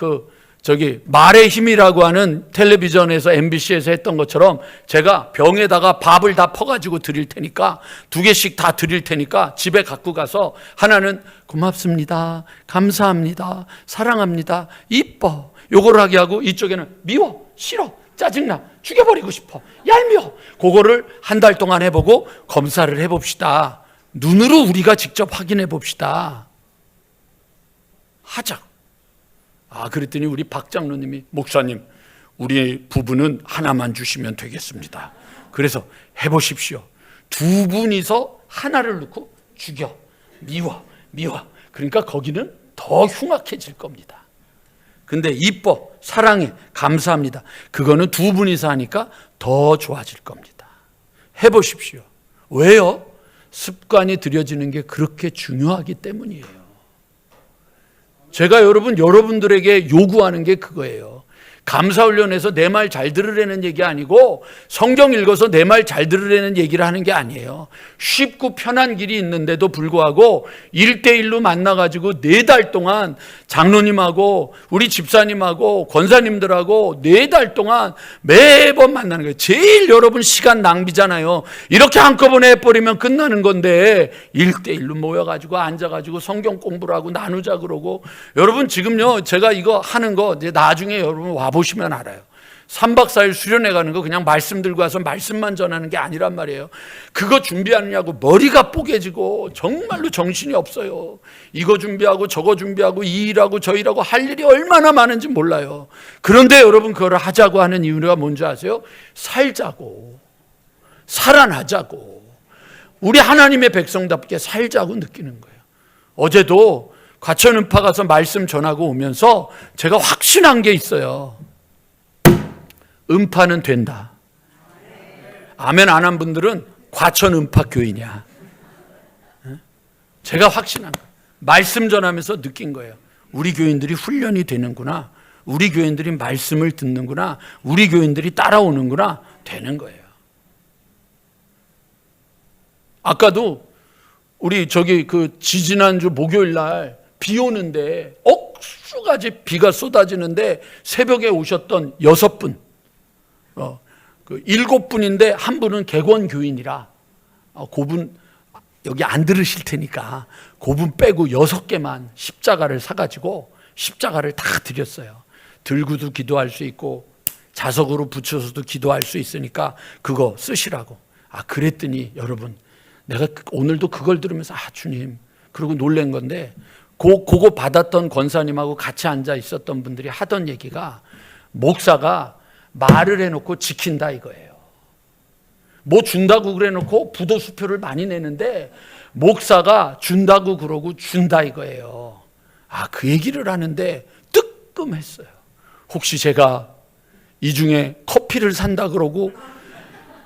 말의 힘이라고 하는 텔레비전에서 MBC에서 했던 것처럼 제가 병에다가 밥을 다 퍼가지고 드릴 테니까 2개씩 다 드릴 테니까 집에 갖고 가서 하나는 고맙습니다, 감사합니다, 사랑합니다, 이뻐 요거를 하게 하고 이쪽에는 미워, 싫어, 짜증나, 죽여버리고 싶어, 얄미워 그거를 한 달 동안 해보고 검사를 해봅시다. 눈으로 우리가 직접 확인해 봅시다. 하자고. 그랬더니 우리 박 장로님이 목사님 우리 부부는 하나만 주시면 되겠습니다. 그래서 해보십시오. 2분이서 하나를 넣고 죽여, 미워. 그러니까 거기는 더 흉악해질 겁니다. 근데 이뻐, 사랑해, 감사합니다. 그거는 2분이서 하니까 더 좋아질 겁니다. 해보십시오. 왜요? 습관이 들여지는 게 그렇게 중요하기 때문이에요. 제가 여러분들에게 요구하는 게 그거예요. 감사훈련에서 내 말 잘 들으라는 얘기 아니고 성경 읽어서 내 말 잘 들으라는 얘기를 하는 게 아니에요. 쉽고 편한 길이 있는데도 불구하고 1대1로 만나가지고 4달 동안 장로님하고 우리 집사님하고 권사님들하고 4달 동안 매번 만나는 거예요. 제일 여러분 시간 낭비잖아요. 이렇게 한꺼번에 해버리면 끝나는 건데 1대1로 모여가지고 앉아가지고 성경 공부를 하고 나누자 그러고 여러분 지금요 제가 이거 하는 거 이제 나중에 여러분 와보시면 알아요. 3박 4일 수련회 가는 거 그냥 말씀 들고 와서 말씀만 전하는 게 아니란 말이에요. 그거 준비하느냐고 머리가 뽀개지고 정말로 정신이 없어요. 이거 준비하고 저거 준비하고 이 일하고 저 일하고 할 일이 얼마나 많은지 몰라요. 그런데 여러분 그걸 하자고 하는 이유가 뭔지 아세요? 살자고, 살아나자고, 우리 하나님의 백성답게 살자고 느끼는 거예요. 어제도 과천은파 가서 말씀 전하고 오면서 제가 확신한 게 있어요. 음파는 된다. 아멘 안 한 분들은 과천은파 교인이야. 제가 확신한 거예요. 말씀 전하면서 느낀 거예요. 우리 교인들이 훈련이 되는구나. 우리 교인들이 말씀을 듣는구나. 우리 교인들이 따라오는구나. 되는 거예요. 아까도 우리 지지난주 목요일 날 비 오는데 억수가지 비가 쏟아지는데 새벽에 오셨던 6분 7분인데 한 분은 객원 교인이라 그분 여기 안 들으실 테니까 그분 빼고 6개만 십자가를 사가지고 십자가를 다 드렸어요. 들고도 기도할 수 있고 자석으로 붙여서도 기도할 수 있으니까 그거 쓰시라고. 그랬더니 여러분 내가 오늘도 그걸 들으면서 주님 그러고 놀란 건데 그거 받았던 권사님하고 같이 앉아 있었던 분들이 하던 얘기가 목사가 말을 해놓고 지킨다 이거예요. 뭐 준다고 그래놓고 부도수표를 많이 내는데 목사가 준다고 그러고 준다 이거예요. 그 얘기를 하는데 뜨끔했어요. 혹시 제가 이 중에 커피를 산다 그러고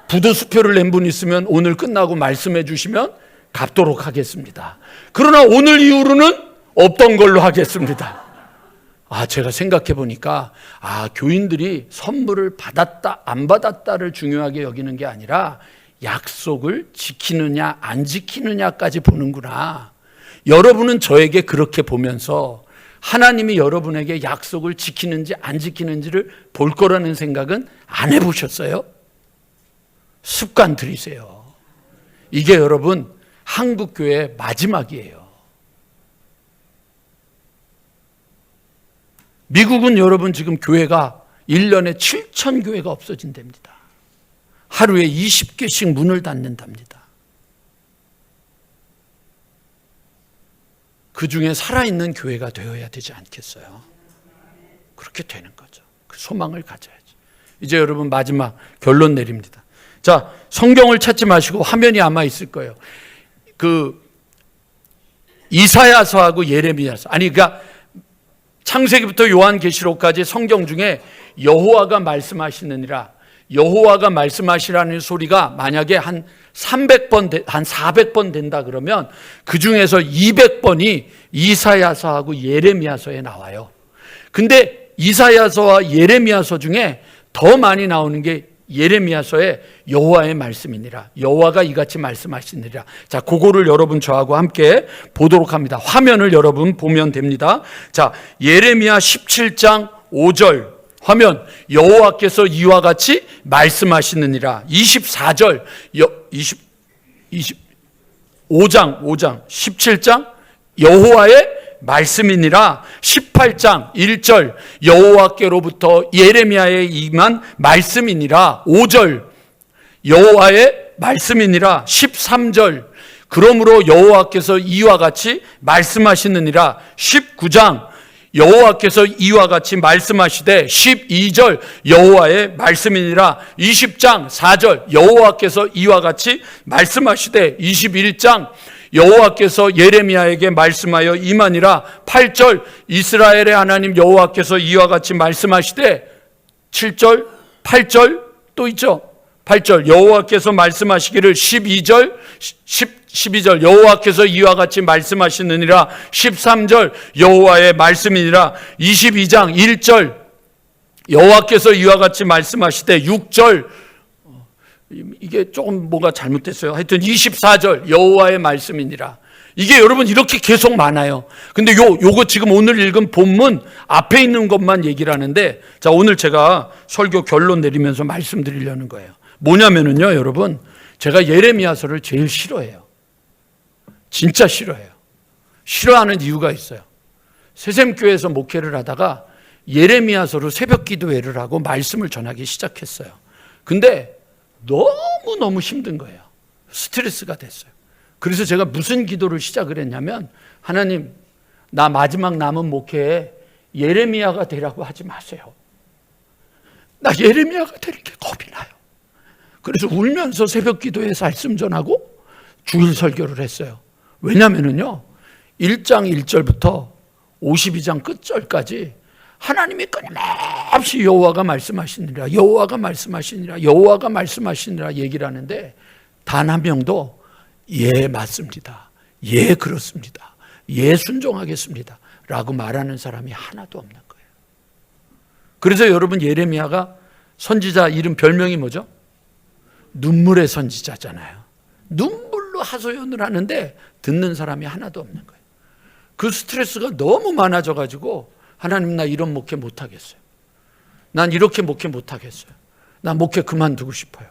부도수표를 낸 분 있으면 오늘 끝나고 말씀해 주시면 갚도록 하겠습니다. 그러나 오늘 이후로는 없던 걸로 하겠습니다. 제가 생각해 보니까 교인들이 선물을 받았다 안 받았다를 중요하게 여기는 게 아니라 약속을 지키느냐 안 지키느냐까지 보는구나. 여러분은 저에게 그렇게 보면서 하나님이 여러분에게 약속을 지키는지 안 지키는지를 볼 거라는 생각은 안 해보셨어요? 습관 들이세요. 이게 여러분 한국교회의 마지막이에요. 미국은 여러분 지금 교회가 1년에 7천 교회가 없어진답니다. 하루에 20개씩 문을 닫는답니다. 그 중에 살아있는 교회가 되어야 되지 않겠어요? 그렇게 되는 거죠. 그 소망을 가져야지. 이제 여러분 마지막 결론 내립니다. 자, 성경을 찾지 마시고 화면이 아마 있을 거예요. 그 이사야서하고 예레미야서, 아니 그러니까 창세기부터 요한계시록까지 성경 중에 여호와가 말씀하시느니라, 여호와가 말씀하시라는 소리가 만약에 한 300번, 한 400번 된다 그러면 그 중에서 200번이 이사야서하고 예레미야서에 나와요. 근데 이사야서와 예레미야서 중에 더 많이 나오는 게 예레미야서의 여호와의 말씀이니라, 여호와가 이같이 말씀하시니라. 자, 그거를 여러분 저하고 함께 보도록 합니다. 화면을 여러분 보면 됩니다. 자, 예레미야 17장 5절 화면, 여호와께서 이와 같이 말씀하시느니라. 24절 5장 17장 여호와의 말씀이니라. 18장 1절 여호와께로부터 예레미야에 임한 말씀이니라. 5절 여호와의 말씀이니라. 13절 그러므로 여호와께서 이와 같이 말씀하시느니라. 19장 여호와께서 이와 같이 말씀하시되 12절 여호와의 말씀이니라. 20장 4절 여호와께서 이와 같이 말씀하시되 21장 여호와께서 예레미야에게 말씀하여 임하니라. 8절 이스라엘의 하나님 여호와께서 이와 같이 말씀하시되 7절 8절 또 있죠. 8절 여호와께서 말씀하시기를 12절 여호와께서 이와 같이 말씀하시느니라. 13절 여호와의 말씀이니라. 22장 1절 여호와께서 이와 같이 말씀하시되 6절 이게 조금 뭐가 잘못됐어요. 하여튼 24절 여호와의 말씀이니라. 이게 여러분 이렇게 계속 많아요. 근데 요거 지금 오늘 읽은 본문 앞에 있는 것만 얘기를 하는데, 자, 오늘 제가 설교 결론 내리면서 말씀드리려는 거예요. 뭐냐면은요, 여러분, 제가 예레미야서를 제일 싫어해요. 진짜 싫어해요. 싫어하는 이유가 있어요. 새샘교회에서 목회를 하다가 예레미야서로 새벽 기도회를 하고 말씀을 전하기 시작했어요. 근데 너무너무 힘든 거예요. 스트레스가 됐어요. 그래서 제가 무슨 기도를 시작을 했냐면, 하나님, 나 마지막 남은 목회에 예레미야가 되라고 하지 마세요. 나 예레미야가 되는 게 겁이 나요. 그래서 울면서 새벽 기도에 말씀 전하고 주일 설교를 했어요. 왜냐면은요, 1장 1절부터 52장 끝절까지 하나님이 끊임없이 여호와가 말씀하시니라, 여호와가 말씀하시니라, 여호와가 말씀하시니라 얘기를 하는데 단 한 명도 예 맞습니다, 예 그렇습니다, 예 순종하겠습니다 라고 말하는 사람이 하나도 없는 거예요. 그래서 여러분 예레미야가 선지자 이름 별명이 뭐죠? 눈물의 선지자잖아요. 눈물로 하소연을 하는데 듣는 사람이 하나도 없는 거예요. 그 스트레스가 너무 많아져가지고 하나님, 나 이런 목회 못하겠어요. 난 이렇게 목회 못하겠어요. 나 목회 그만두고 싶어요.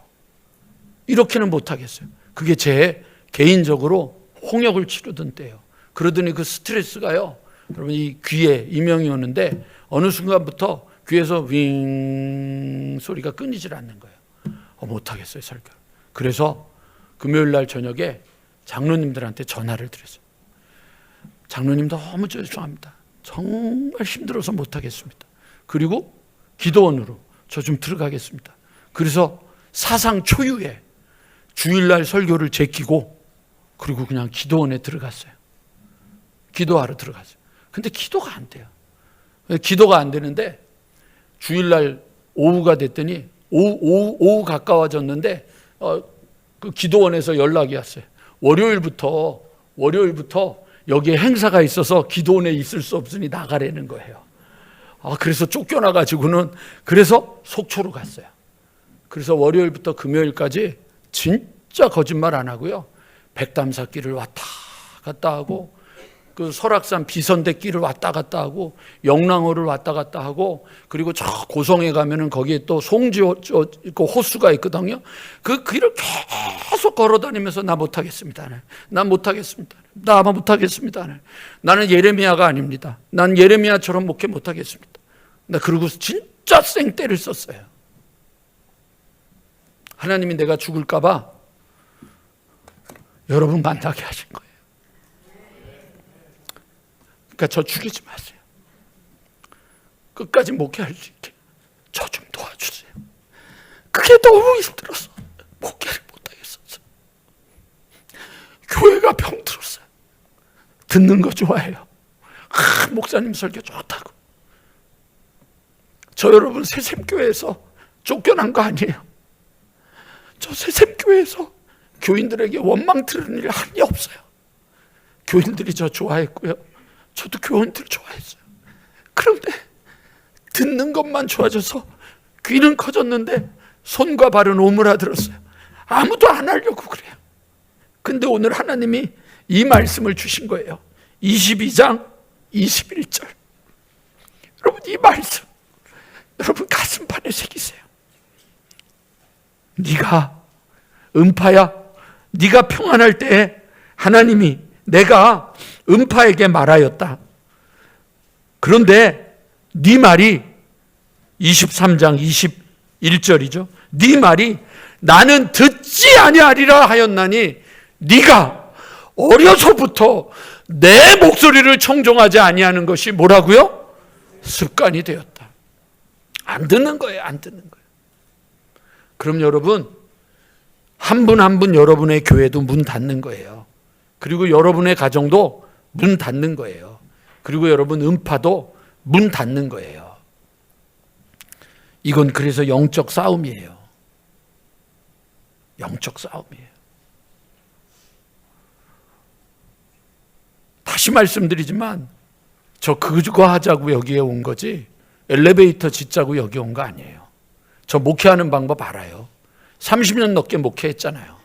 이렇게는 못하겠어요. 그게 제 개인적으로 홍역을 치르던 때예요. 그러더니 그 스트레스가요, 여러분 이 귀에 이명이 오는데 어느 순간부터 귀에서 윙 소리가 끊이질 않는 거예요. 못하겠어요, 설교. 그래서 금요일 날 저녁에 장로님들한테 전화를 드렸어요. 장로님 너무 죄송합니다. 정말 힘들어서 못하겠습니다. 그리고 기도원으로 저 좀 들어가겠습니다. 그래서 사상 초유의 주일날 설교를 제끼고 그리고 그냥 기도원에 들어갔어요. 기도하러 들어갔어요. 근데 기도가 안 돼요. 기도가 안 되는데 주일날 오후가 됐더니 오후 가까워졌는데 그 기도원에서 연락이 왔어요. 월요일부터 여기에 행사가 있어서 기도원에 있을 수 없으니 나가라는 거예요. 그래서 쫓겨나가지고는 그래서 속초로 갔어요. 그래서 월요일부터 금요일까지 진짜 거짓말 안 하고요, 백담사길을 왔다 갔다 하고 그 설악산 비선대길을 왔다 갔다 하고 영랑호를 왔다 갔다 하고 그리고 저 고성에 가면은 거기에 또 송지 그 호수가 있거든요. 그 길을 계속 걸어 다니면서 나 못하겠습니다. 난 못하겠습니다. 나 아마 못하겠습니다. 나는 예레미야가 아닙니다. 난 예레미야처럼 목회 못하겠습니다. 나 그러고 진짜 생떼를 썼어요. 하나님이 내가 죽을까 봐 여러분 만나게 하신 거예요. 그러니까 저 죽이지 마세요. 끝까지 목회할 수 있게 저 좀 도와주세요. 그게 너무 힘들어서 목회를 못하겠었어요. 교회가 병들었어요. 듣는 거 좋아해요. 목사님 설교 좋다고. 저 여러분 새샘교회에서 쫓겨난 거 아니에요. 저 새샘교회에서 교인들에게 원망 들은 일 한 게 없어요. 교인들이 저 좋아했고요. 저도 교인들 좋아했어요. 그런데 듣는 것만 좋아져서 귀는 커졌는데 손과 발은 오므라들었어요. 아무도 안 하려고 그래요. 근데 오늘 하나님이 이 말씀을 주신 거예요. 22장 21절. 여러분 이 말씀 여러분 가슴판에 새기세요. 네가 음파야, 네가 평안할 때에 하나님이 내가 음파에게 말하였다. 그런데 네 말이 23장 21절이죠. 네 말이 나는 듣지 아니하리라 하였나니 네가 어려서부터 내 목소리를 청종하지 아니하는 것이 뭐라고요? 습관이 되었다. 안 듣는 거예요. 안 듣는 거예요. 그럼 여러분 한 분 한 분 여러분의 교회도 문 닫는 거예요. 그리고 여러분의 가정도 문 닫는 거예요. 그리고 여러분 음파도 문 닫는 거예요. 이건 그래서 영적 싸움이에요. 영적 싸움이에요. 다시 말씀드리지만 저 그거 하자고 여기에 온 거지 엘리베이터 짓자고 여기 온 거 아니에요. 저 목회하는 방법 알아요. 30년 넘게 목회했잖아요.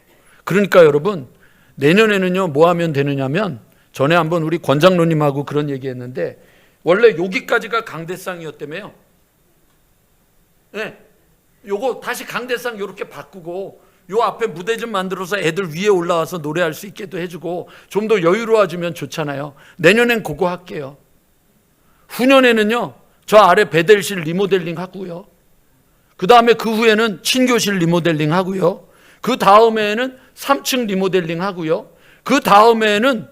그러니까 여러분 내년에는요 뭐 하면 되느냐면 전에 한번 우리 권장로님하고 그런 얘기했는데 원래 여기까지가 강대상이었다며요. 네, 요거 다시 강대상 이렇게 바꾸고 요 앞에 무대 좀 만들어서 애들 위에 올라와서 노래할 수 있게도 해주고 좀 더 여유로워지면 좋잖아요. 내년엔 그거 할게요. 후년에는요 저 아래 배델실 리모델링 하고요. 그 다음에 그 후에는 친교실 리모델링 하고요. 그 다음에는 3층 리모델링 하고요. 그 다음에는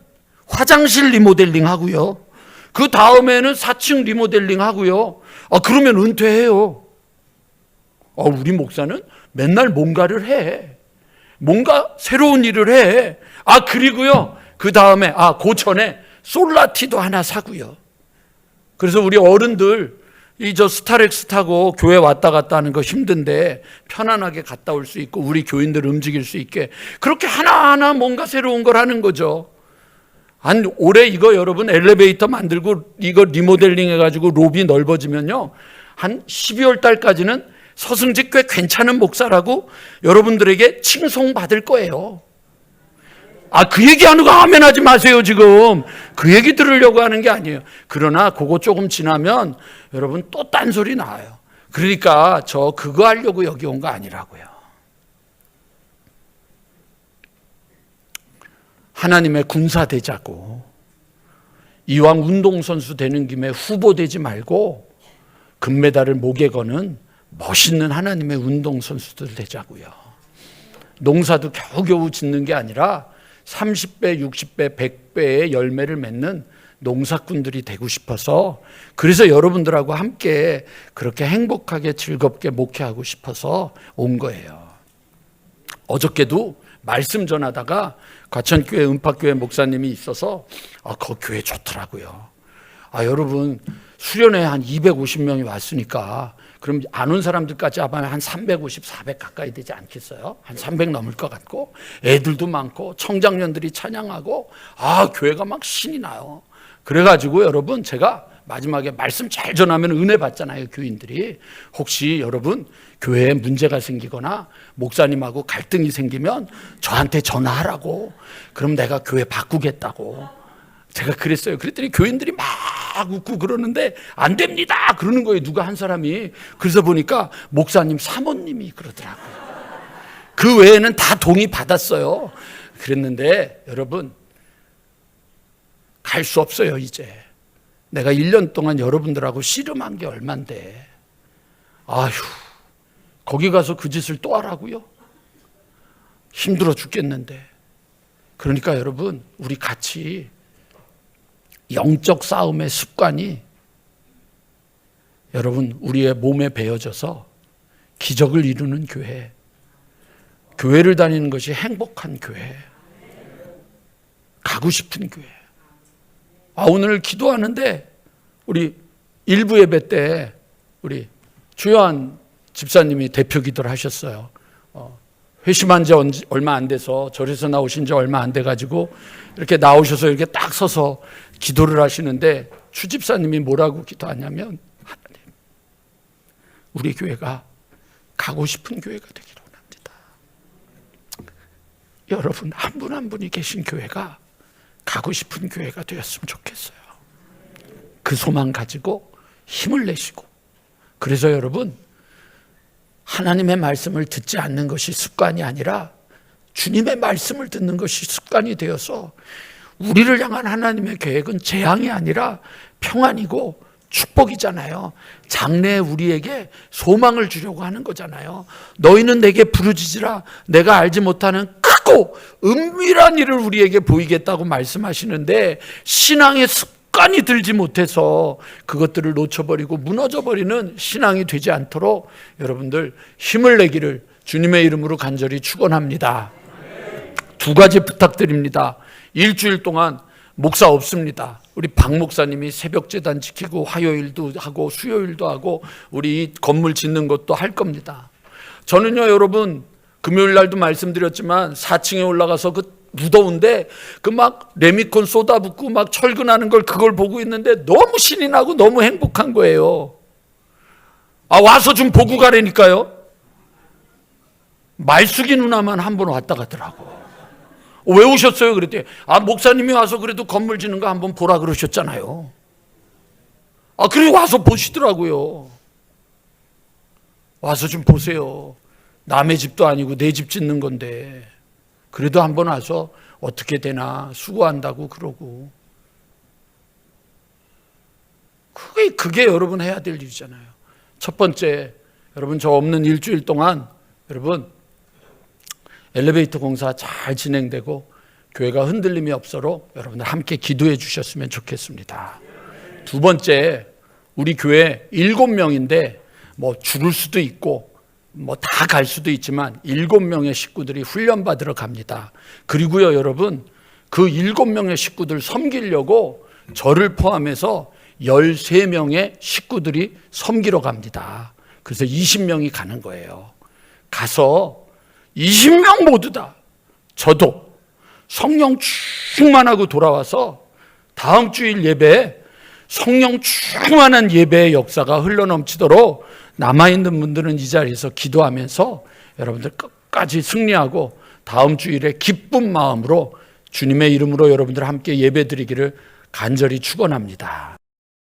화장실 리모델링 하고요. 그 다음에는 4층 리모델링 하고요. 그러면 은퇴해요. 우리 목사는 맨날 뭔가를 해. 뭔가 새로운 일을 해. 그리고요. 그 다음에 그 전에 솔라티도 하나 사고요. 그래서 우리 어른들 저 스타렉스 타고 교회 왔다 갔다 하는 거 힘든데 편안하게 갔다 올 수 있고 우리 교인들 움직일 수 있게 그렇게 하나하나 뭔가 새로운 걸 하는 거죠. 한 올해 이거 여러분 엘리베이터 만들고 이거 리모델링 해가지고 로비 넓어지면요 한 12월 달까지는 서승직 꽤 괜찮은 목사라고 여러분들에게 칭송받을 거예요. 그 얘기하는 거 아멘 하지 마세요. 지금 그 얘기 들으려고 하는 게 아니에요. 그러나 그거 조금 지나면 여러분 또 딴소리 나와요. 그러니까 저 그거 하려고 여기 온 거 아니라고요. 하나님의 군사 되자고. 이왕 운동선수 되는 김에 후보 되지 말고 금메달을 목에 거는 멋있는 하나님의 운동선수들 되자고요. 농사도 겨우겨우 짓는 게 아니라 30배, 60배, 100배의 열매를 맺는 농사꾼들이 되고 싶어서 그래서 여러분들하고 함께 그렇게 행복하게 즐겁게 목회하고 싶어서 온 거예요. 어저께도 말씀 전하다가 과천교회 은파교회 목사님이 있어서 그 교회 좋더라고요. 여러분 수련회 한 250명이 왔으니까 그럼 안 온 사람들까지 하면 한 350, 400 가까이 되지 않겠어요? 한 300 넘을 것 같고 애들도 많고 청장년들이 찬양하고 교회가 막 신이 나요. 그래가지고 여러분 제가 마지막에 말씀 잘 전하면 은혜 받잖아요. 교인들이. 혹시 여러분 교회에 문제가 생기거나 목사님하고 갈등이 생기면 저한테 전화하라고. 그럼 내가 교회 바꾸겠다고. 제가 그랬어요. 그랬더니 교인들이 막 웃고 그러는데 안 됩니다 그러는 거예요. 누가 한 사람이. 그래서 보니까 목사님 사모님이 그러더라고요. 그 외에는 다 동의 받았어요. 그랬는데 여러분, 갈 수 없어요. 이제 내가 1년 동안 여러분들하고 씨름한 게 얼만데, 아휴, 거기 가서 그 짓을 또 하라고요? 힘들어 죽겠는데. 그러니까 여러분, 우리 같이 영적 싸움의 습관이 여러분 우리의 몸에 배어져서 기적을 이루는 교회, 교회를 다니는 것이 행복한 교회, 가고 싶은 교회. 오늘 기도하는데 우리 일부 예배 때 우리 주요한 집사님이 대표 기도를 하셨어요. 회심한 지 얼마 안 돼서, 절에서 나오신 지 얼마 안 돼가지고 이렇게 나오셔서 이렇게 딱 서서 기도를 하시는데, 추 집사님이 뭐라고 기도하냐면, 하나님, 우리 교회가 가고 싶은 교회가 되기를 원합니다. 여러분 한 분 한 분이 계신 교회가 가고 싶은 교회가 되었으면 좋겠어요. 그 소망 가지고 힘을 내시고. 그래서 여러분, 하나님의 말씀을 듣지 않는 것이 습관이 아니라 주님의 말씀을 듣는 것이 습관이 되어서, 우리를 향한 하나님의 계획은 재앙이 아니라 평안이고 축복이잖아요. 장래에 우리에게 소망을 주려고 하는 거잖아요. 너희는 내게 부르짖으라, 내가 알지 못하는 크고 은밀한 일을 우리에게 보이겠다고 말씀하시는데, 신앙의 습관이 들지 못해서 그것들을 놓쳐버리고 무너져버리는 신앙이 되지 않도록 여러분들 힘을 내기를 주님의 이름으로 간절히 축원합니다. 2가지 부탁드립니다. 일주일 동안 목사 없습니다. 우리 박 목사님이 새벽 제단 지키고 화요일도 하고 수요일도 하고 우리 건물 짓는 것도 할 겁니다. 저는요 여러분, 금요일 날도 말씀드렸지만 4층에 올라가서 그 무더운데 그 막 레미콘 쏟아붓고 막 철근하는 걸, 그걸 보고 있는데 너무 신이 나고 너무 행복한 거예요. 와서 좀 보고 가라니까요. 말숙이 누나만 한 번 왔다 가더라고. 왜 오셨어요? 그랬더니 목사님이 와서 그래도 건물 짓는 거 한번 보라 그러셨잖아요. 그래 와서 보시더라고요. 와서 좀 보세요. 남의 집도 아니고 내 집 짓는 건데 그래도 한번 와서 어떻게 되나 수고한다고 그러고. 그게 여러분 해야 될 일이잖아요. 첫 번째, 여러분 저 없는 일주일 동안 여러분 엘리베이터 공사 잘 진행되고 교회가 흔들림이 없도록 여러분들 함께 기도해 주셨으면 좋겠습니다. 2번째, 우리 교회 7명인데 뭐 죽을 수도 있고 뭐 다 갈 수도 있지만 7명의 식구들이 훈련받으러 갑니다. 그리고요 여러분, 그 7명의 식구들 섬기려고 저를 포함해서 13명의 식구들이 섬기러 갑니다. 그래서 20명이 가는 거예요. 가서 20명 모두 다, 저도 성령 충만하고 돌아와서 다음 주일 예배에 성령 충만한 예배의 역사가 흘러넘치도록 남아있는 분들은 이 자리에서 기도하면서 여러분들 끝까지 승리하고 다음 주일에 기쁜 마음으로 주님의 이름으로 여러분들 함께 예배 드리기를 간절히 축원합니다.